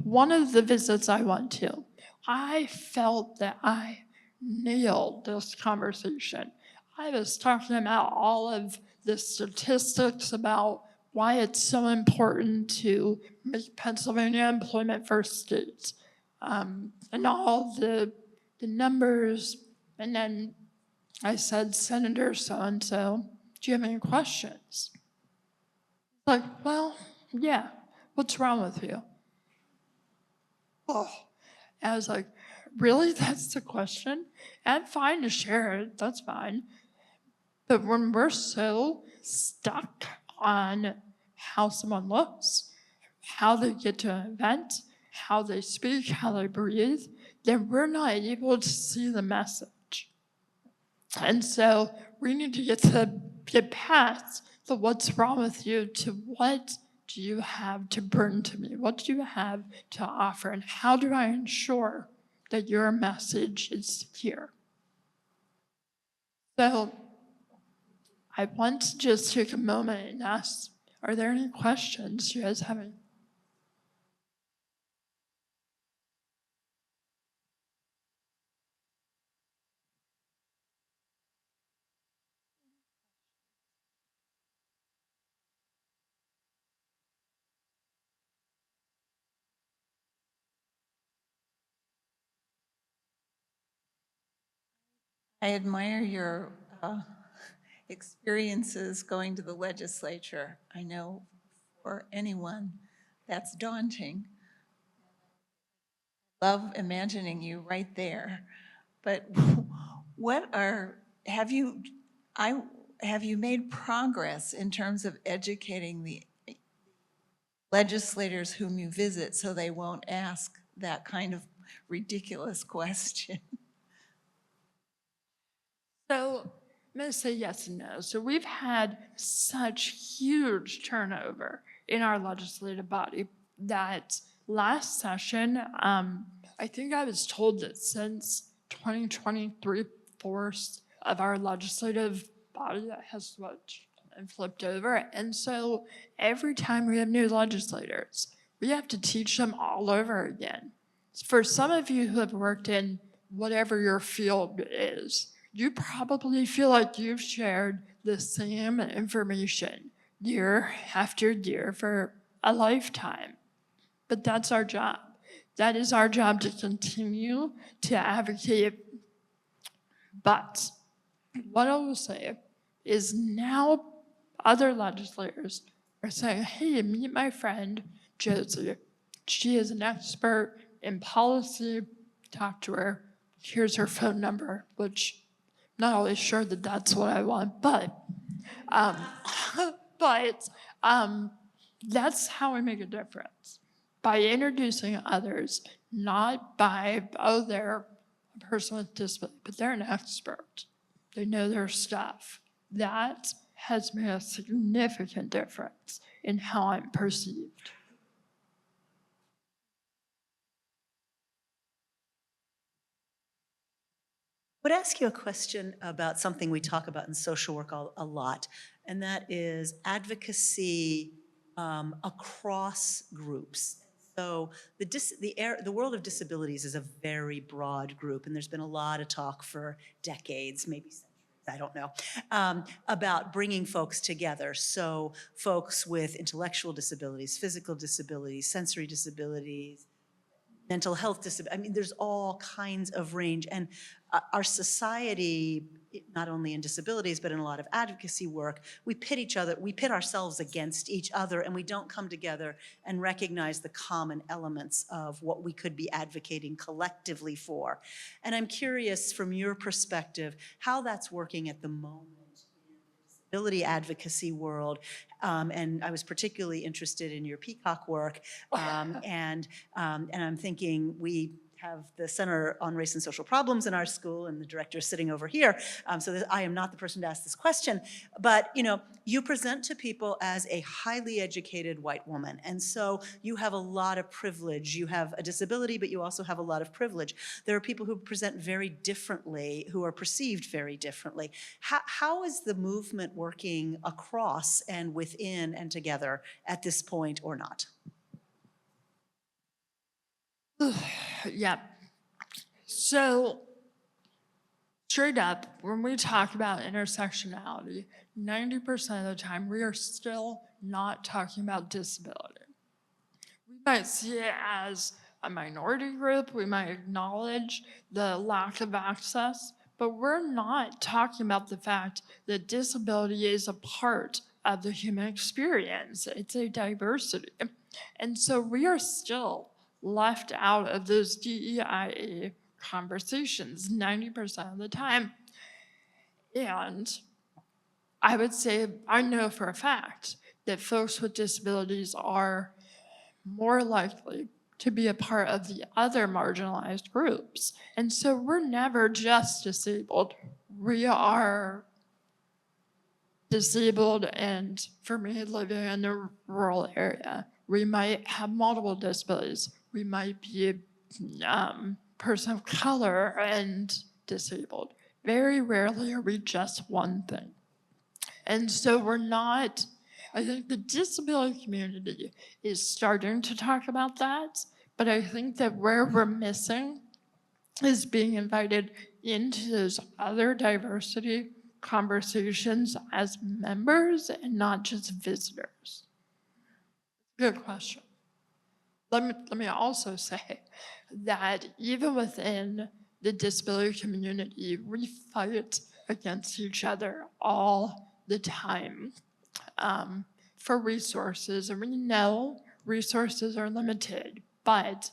one of the visits I went to, I felt that I nailed this conversation. I was talking about all of the statistics about why it's so important to make Pennsylvania employment first state, and all the numbers. And then I said, Senator so-and-so, do you have any questions? Like, well, yeah, what's wrong with you? Oh, I was like, really? That's the question? I'm fine to share it, that's fine. But when we're so stuck on how someone looks, how they get to an event, how they speak, how they breathe, then we're not able to see the message. And so we need to get past the what's wrong with you to what do you have to bring to me? What do you have to offer? And how do I ensure that your message is here? So I want to just take a moment and ask, are there any questions you guys have? I admire your experiences going to the legislature. I know for anyone that's daunting. Love imagining you right there. But have you made progress in terms of educating the legislators whom you visit so they won't ask that kind of ridiculous question? So I'm going to say yes and no. So we've had such huge turnover in our legislative body that last session, I think I was told that since 2020, 3/4 of our legislative body that has switched and flipped over. And so every time we have new legislators, we have to teach them all over again. For some of you who have worked in whatever your field is, you probably feel like you've shared the same information year after year for a lifetime. But that's our job. That is our job, to continue to advocate. But what I will say is now other legislators are saying, hey, meet my friend Josie. She is an expert in policy. Talk to her. Here's her phone number, which not always sure that that's what I want, but that's how we make a difference. By introducing others, not by, oh, they're a person with disability, but they're an expert. They know their stuff. That has made a significant difference in how I'm perceived. I would ask you a question about something we talk about in social work a lot, and that is advocacy across groups. So the world of disabilities is a very broad group, and there's been a lot of talk for decades, maybe centuries, I don't know, about bringing folks together. So folks with intellectual disabilities, physical disabilities, sensory disabilities, mental health disability. I mean, there's all kinds of range. And our society, not only in disabilities, but in a lot of advocacy work, we pit ourselves against each other, and we don't come together and recognize the common elements of what we could be advocating collectively for. And I'm curious, from your perspective, how that's working at the moment in the disability advocacy world. And I was particularly interested in your Peacock work. And I'm thinking we have the Center on Race and Social Problems in our school, and the director is sitting over here. So I am not the person to ask this question. But you present to people as a highly educated white woman. And so you have a lot of privilege. You have a disability, but you also have a lot of privilege. There are people who present very differently, who are perceived very differently. How is the movement working across and within and together at this point, or not? Yeah. So, straight up, when we talk about intersectionality, 90% of the time we are still not talking about disability. We might see it as a minority group, we might acknowledge the lack of access, but we're not talking about the fact that disability is a part of the human experience. It's a diversity. And so we are still left out of those DEIA conversations 90% of the time. And I would say, I know for a fact that folks with disabilities are more likely to be a part of the other marginalized groups. And so we're never just disabled. We are disabled, and for me, living in a rural area, we might have multiple disabilities. We might be a person of color and disabled. Very rarely are we just one thing. And so we're not, I think the disability community is starting to talk about that, but I think that where we're missing is being invited into those other diversity conversations as members and not just visitors. Good question. Let me also say that even within the disability community, we fight against each other all the time for resources. And we know resources are limited, but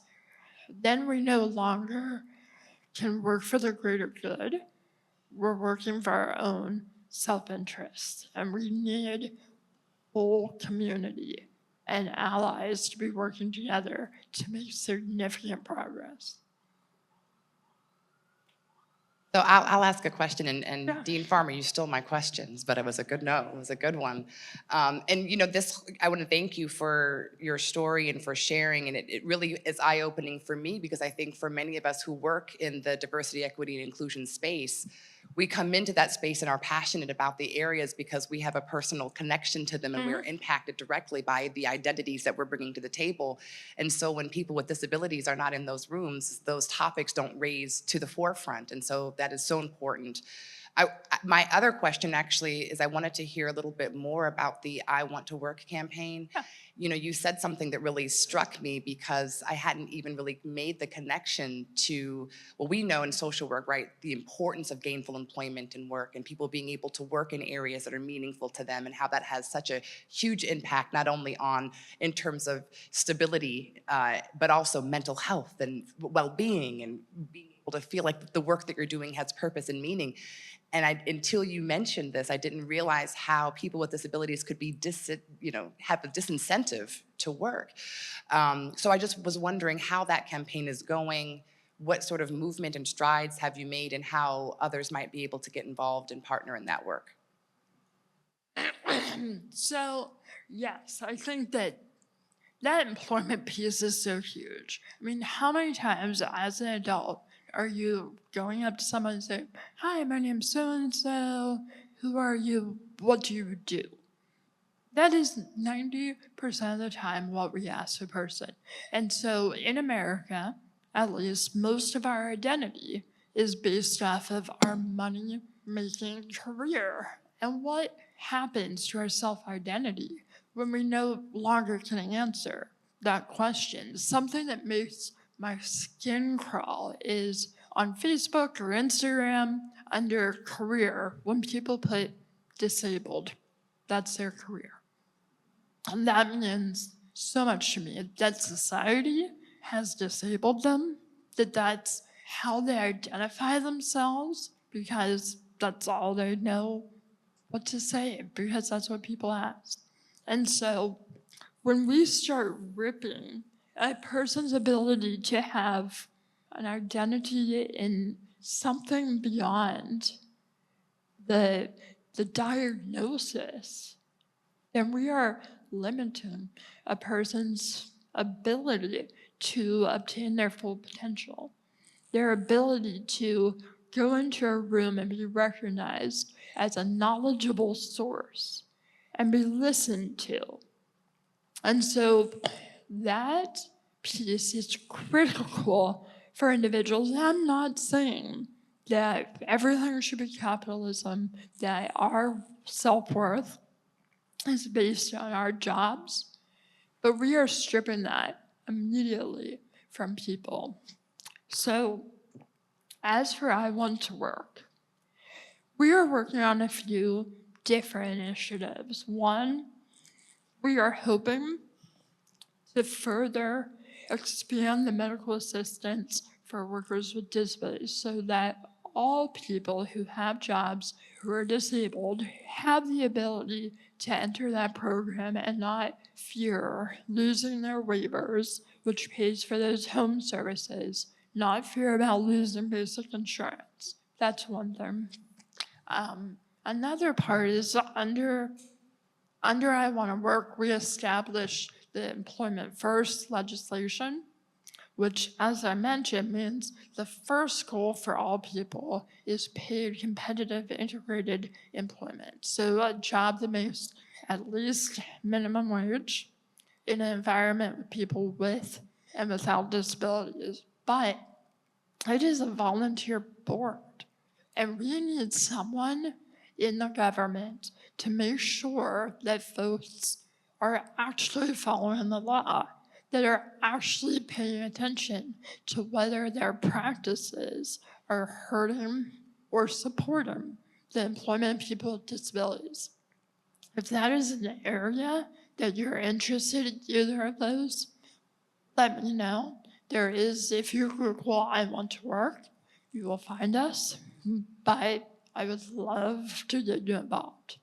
then we no longer can work for the greater good. We're working for our own self-interest, and we need whole community and allies to be working together to make significant progress. So I'll ask a question, and Yeah. Dean Farmer, you stole my questions, but it was a good one. And this, I want to thank you for your story and for sharing, and it really is eye-opening for me, because I think for many of us who work in the diversity, equity, and inclusion space, we come into that space and are passionate about the areas because we have a personal connection to them, and we're impacted directly by the identities that we're bringing to the table. And so when people with disabilities are not in those rooms, those topics don't raise to the forefront. And so that is so important. My other question actually is, I wanted to hear a little bit more about the I Want to Work campaign. Yeah. You said something that really struck me, because I hadn't even really made the connection to, well, we know in social work, right, the importance of gainful employment and work, and people being able to work in areas that are meaningful to them, and how that has such a huge impact, not only on in terms of stability, but also mental health and well-being, and being able to feel like the work that you're doing has purpose and meaning. And until you mentioned this, I didn't realize how people with disabilities could be have a disincentive to work. So I just was wondering how that campaign is going, what sort of movement and strides have you made, and how others might be able to get involved and partner in that work? So, yes, I think that employment piece is so huge. I mean, how many times as an adult are you going up to someone and saying, "Hi, my name's so-and-so, who are you, what do you do?" That is 90% of the time what we ask a person. And so in America, at least, most of our identity is based off of our money-making career. And what happens to our self-identity when we no longer can answer that question? Something that makes my skin crawl is on Facebook or Instagram under career when people put disabled. That's their career. And that means so much to me that society has disabled them, that that's how they identify themselves, because that's all they know what to say, because that's what people ask. And so when we start ripping a person's ability to have an identity in something beyond the diagnosis, then we are limiting a person's ability to obtain their full potential, their ability to go into a room and be recognized as a knowledgeable source and be listened to. And so that piece is critical for individuals. I'm not saying that everything should be capitalism, that our self-worth is based on our jobs, but we are stripping that immediately from people. So as for I Want to Work, we are working on a few different initiatives. One, we are hoping to further expand the medical assistance for workers with disabilities so that all people who have jobs who are disabled have the ability to enter that program and not fear losing their waivers, which pays for those home services, not fear about losing basic insurance. That's one thing. Another part is under I Want to Work, we established the Employment First legislation, which, as I mentioned, means the first goal for all people is paid, competitive, integrated employment. So a job that makes at least minimum wage in an environment with people with and without disabilities. But it is a volunteer board, and we need someone in the government to make sure that folks are actually following the law, that are actually paying attention to whether their practices are hurting or supporting the employment of people with disabilities. If that is an area that you're interested in either of those, let me know. There is, if you Google I Want to Work, you will find us, but I would love to get you involved.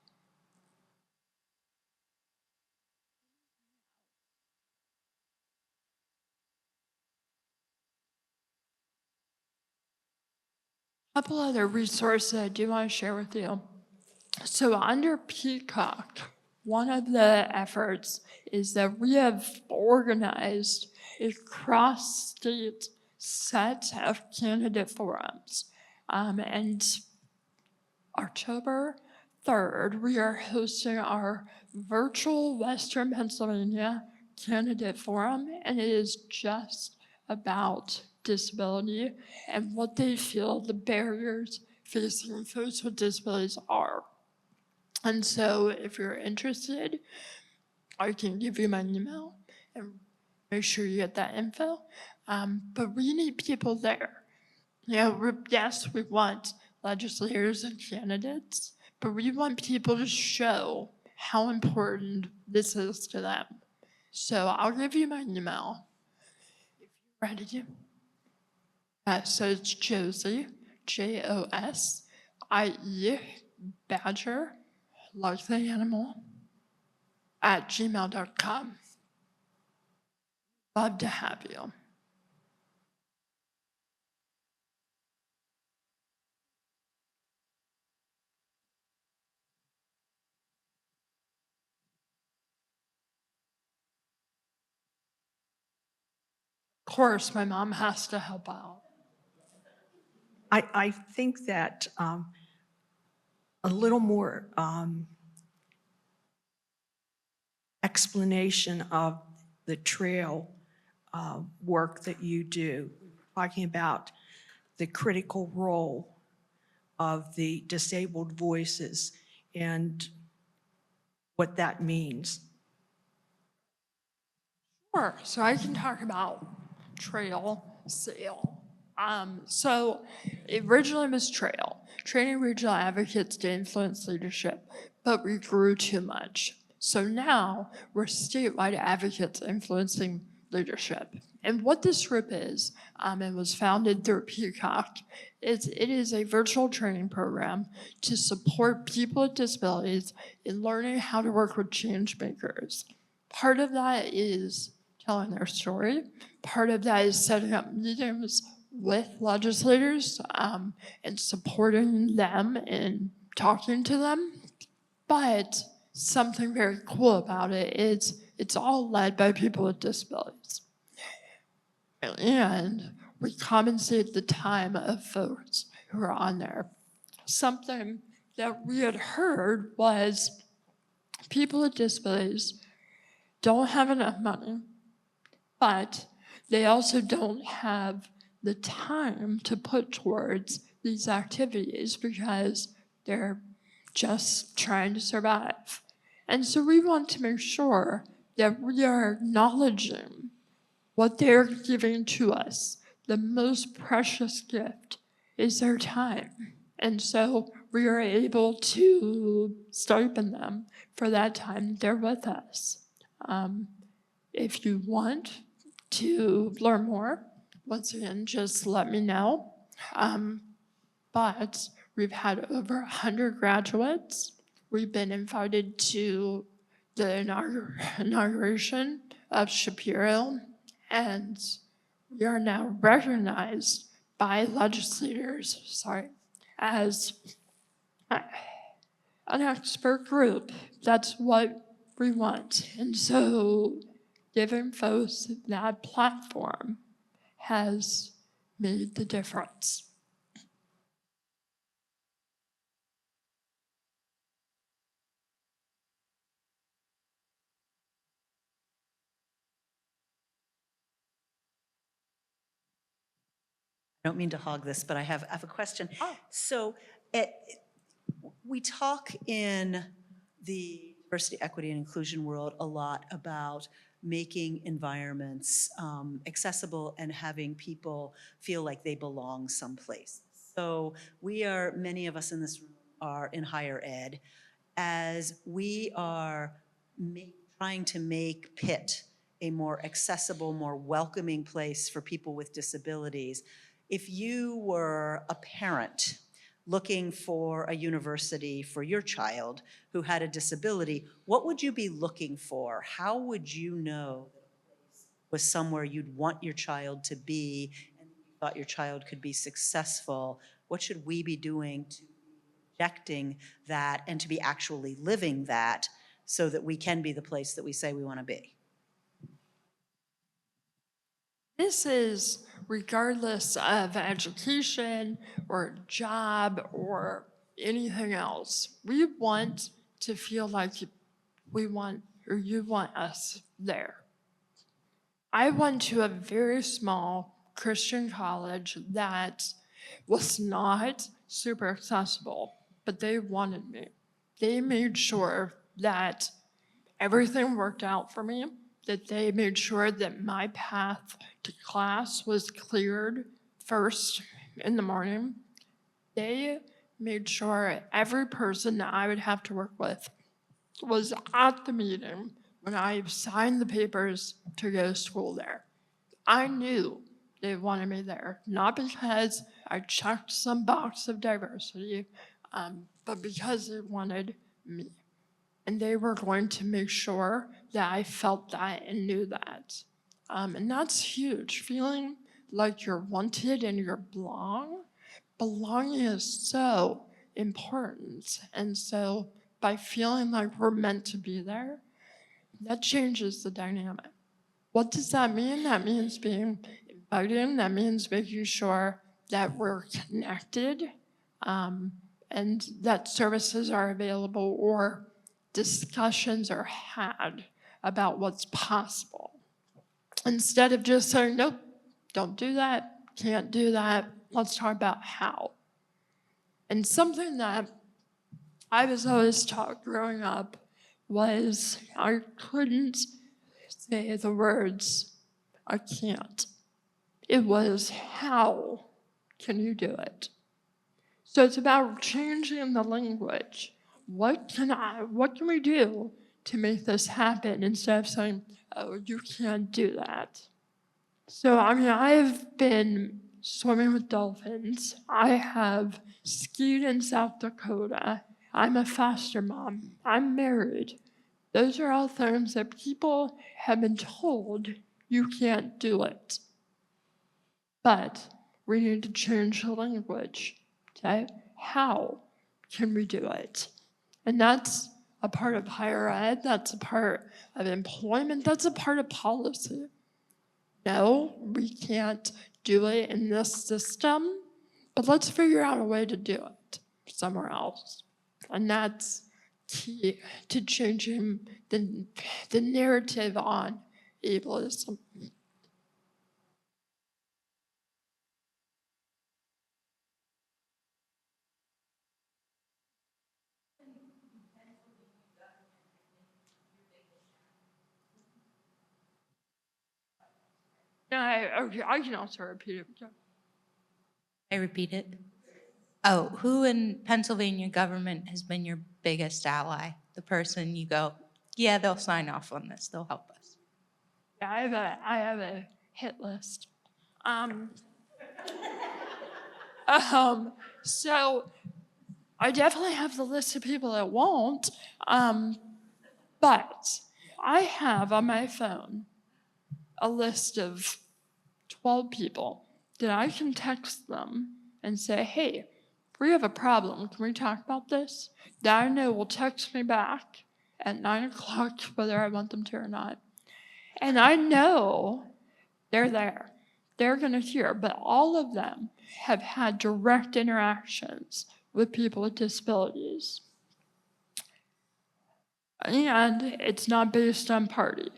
A couple other resources I do want to share with you. So under Peacock, one of the efforts is that we have organized a cross-state set of candidate forums. And October 3rd, we are hosting our virtual Western Pennsylvania candidate forum, and it is just about disability and what they feel the barriers facing folks with disabilities are. And so if you're interested, I can give you my email and make sure you get that info. But we need people there. You know, yes, we want legislators and candidates, but we want people to show how important this is to them. So I'll give you my email if you're ready. So it's Josie, Josie, Badger, like the animal, @gmail.com. Love to have you. Of course, my mom has to help out. I think that a little more explanation of the trail work that you do, talking about the critical role of the disabled voices and what that means. Sure, so I can talk about trail sale. So originally it was trail, training regional advocates to influence leadership, but we grew too much. So now we're statewide advocates influencing leadership. And what this group is, it was founded through Peacock, it is a virtual training program to support people with disabilities in learning how to work with change makers. Part of that is telling their story. Part of that is setting up meetings with legislators and supporting them and talking to them. But something very cool about it is it's all led by people with disabilities. And we compensate the time of folks who are on there. Something that we had heard was people with disabilities don't have enough money, but they also don't have the time to put towards these activities because they're just trying to survive. And so we want to make sure that we are acknowledging what they're giving to us. The most precious gift is their time. And so we are able to stipend them for that time they're with us. If you want to learn more, once again, just let me know. But we've had over 100 graduates. We've been invited to the inauguration of Shapiro, and we are now recognized by legislators, as an expert group. That's what we want. And so giving folks that platform has made the difference. I don't mean to hog this, but I have a question. Oh. So we talk in the diversity, equity, and inclusion world a lot about making environments accessible and having people feel like they belong someplace. So many of us in this room are in higher ed. As we are trying to make Pitt a more accessible, more welcoming place for people with disabilities, if you were a parent looking for a university for your child who had a disability, what would you be looking for? How would you know that a place was somewhere you'd want your child to be and you thought your child could be successful? What should we be doing to be projecting that and to be actually living that so that we can be the place that we say we want to be? This is regardless of education or job or anything else. We want to feel like you want us there. I went to a very small Christian college that was not super accessible, but they wanted me. They made sure that everything worked out for me, that they made sure that my path to class was cleared first in the morning. They made sure every person that I would have to work with was at the meeting when I signed the papers to go to school there. I knew they wanted me there, not because I checked some box of diversity, but because they wanted me. And they were going to make sure that I felt that and knew that. And that's huge, feeling like you're wanted and you belong. Belonging is so important. And so by feeling like we're meant to be there, that changes the dynamic. What does that mean? That means being invited. That means making sure that we're connected and that services are available or discussions are had about what's possible. Instead of just saying, nope, don't do that, can't do that, let's talk about how. And something that I was always taught growing up was I couldn't say the words, I can't. It was, how can you do it? So it's about changing the language. What can we do to make this happen instead of saying, oh, you can't do that? So, I mean, I've been swimming with dolphins. I have skied in South Dakota. I'm a foster mom. I'm married. Those are all things that people have been told you can't do it. But we need to change the language. Okay? How can we do it? And that's a part of higher ed, that's a part of employment, that's a part of policy. No, we can't do it in this system, but let's figure out a way to do it somewhere else. And that's key to changing the narrative on ableism. I can also repeat it. I repeat it. Oh, who in Pennsylvania government has been your biggest ally? The person you go, yeah, they'll sign off on this, they'll help us. Yeah, I have a hit list. So I definitely have the list of people that won't, but I have on my phone a list of 12 people that I can text them and say, hey, we have a problem. Can we talk about this? That I know will text me back at 9 o'clock, whether I want them to or not. And I know they're there. They're going to hear, but all of them have had direct interactions with people with disabilities. And it's not based on party.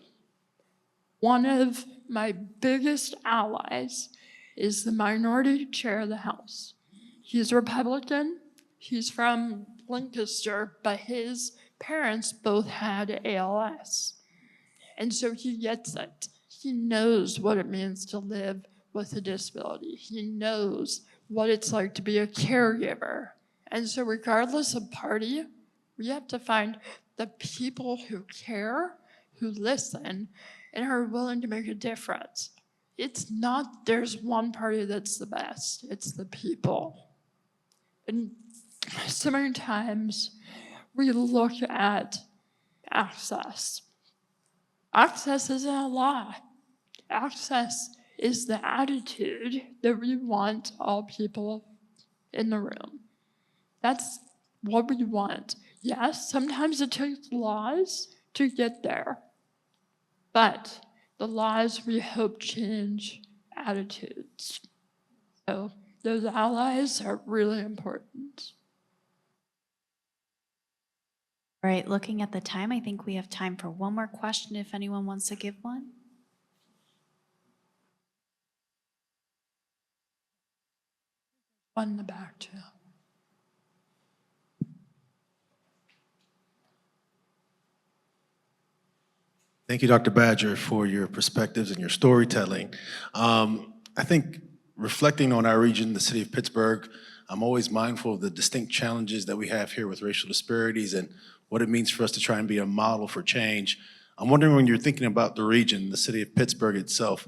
One of my biggest allies is the minority chair of the House. He's Republican. He's from Lancaster, but his parents both had ALS. And so he gets it. He knows what it means to live with a disability. He knows what it's like to be a caregiver. And so regardless of party, we have to find the people who care, who listen, and are willing to make a difference. It's not there's one party that's the best, it's the people. And so many times we look at access. Access isn't a law. Access is the attitude that we want all people in the room. That's what we want. Yes, sometimes it takes laws to get there, but the laws we hope change attitudes. So those allies are really important. All right, looking at the time, I think we have time for one more question if anyone wants to give one. One in the back, too. Thank you, Dr. Badger, for your perspectives and your storytelling. I think reflecting on our region, the city of Pittsburgh, I'm always mindful of the distinct challenges that we have here with racial disparities and what it means for us to try and be a model for change. I'm wondering, when you're thinking about the region, the city of Pittsburgh itself,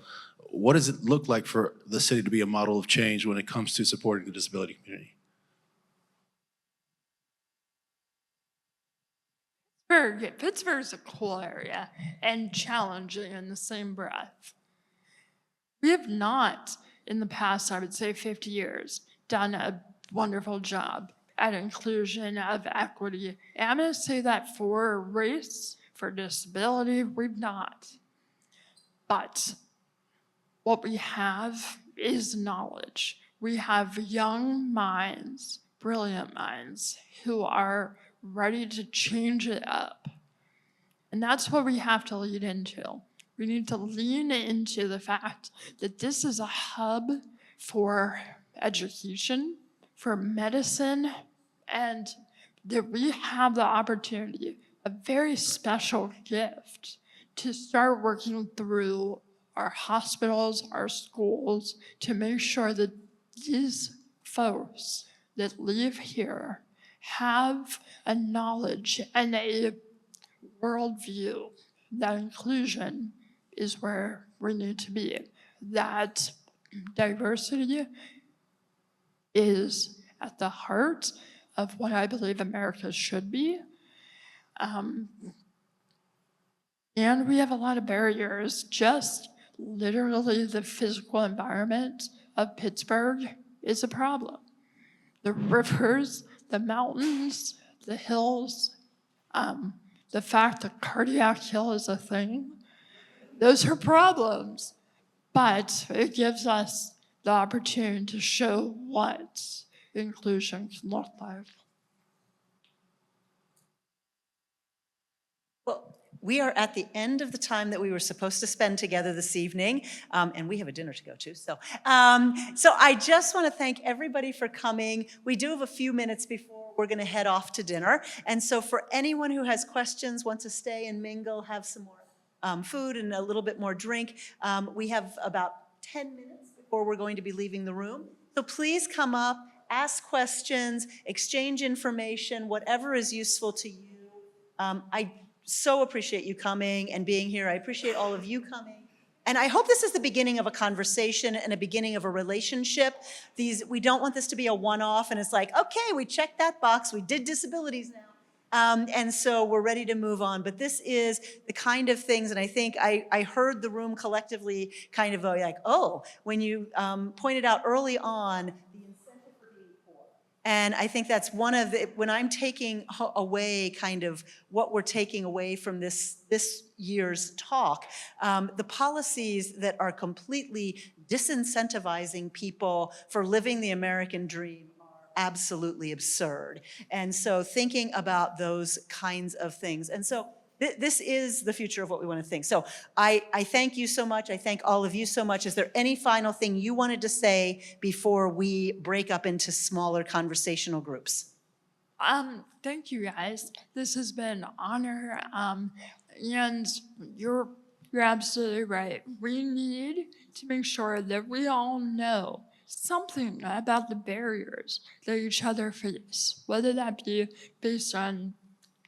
what does it look like for the city to be a model of change when it comes to supporting the disability community? Pittsburgh's a cool area and challenging in the same breath. We have not, in the past, I would say 50 years, done a wonderful job at inclusion, of equity. And I'm going to say that for race, for disability, we've not. But what we have is knowledge. We have young minds, brilliant minds, who are ready to change it up. And that's what we have to lead into. We need to lean into the fact that this is a hub for education, for medicine, and that we have the opportunity, a very special gift, to start working through our hospitals, our schools, to make sure that these folks that live here have a knowledge and a worldview that inclusion is where we need to be, that diversity is at the heart of what I believe America should be. And we have a lot of barriers. Just literally the physical environment of Pittsburgh is a problem. The rivers, the mountains, the hills, the fact that Cardiac Hill is a thing, those are problems. But it gives us the opportunity to show what inclusion can look like. Well, we are at the end of the time that we were supposed to spend together this evening, and we have a dinner to go to. So I just want to thank everybody for coming. We do have a few minutes before we're going to head off to dinner. And so for anyone who has questions, wants to stay and mingle, have some more food and a little bit more drink, we have about 10 minutes before we're going to be leaving the room. So please come up, ask questions, exchange information, whatever is useful to you. I so appreciate you coming and being here. I appreciate all of you coming. And I hope this is the beginning of a conversation and a beginning of a relationship. We don't want this to be a one-off and it's like, okay, we checked that box, we did disabilities now. And so we're ready to move on. But this is the kind of things, and I think I heard the room collectively kind of like, oh, when you pointed out early on the incentive for being poor. And I think that's one of the, when I'm taking away kind of what we're taking away from this year's talk, the policies that are completely disincentivizing people for living the American dream absolutely absurd. And so thinking about those kinds of things. And so this is the future of what we want to think. So I thank you so much. I thank all of you so much. Is there any final thing you wanted to say before we break up into smaller conversational groups? Thank you guys. This has been an honor. And you're absolutely right. We need to make sure that we all know something about the barriers that each other face, whether that be based on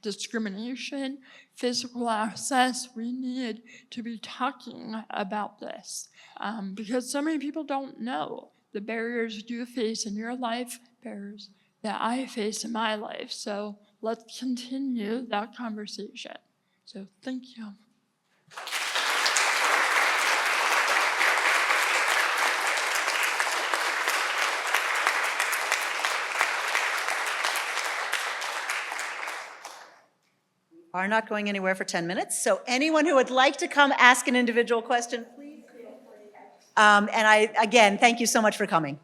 discrimination, physical access. We need to be talking about this because so many people don't know the barriers you face in your life, barriers that I face in my life. So let's continue that conversation. So thank you. Are not going anywhere for 10 minutes. So anyone who would like to come ask an individual question, please feel free. And again, thank you so much for coming.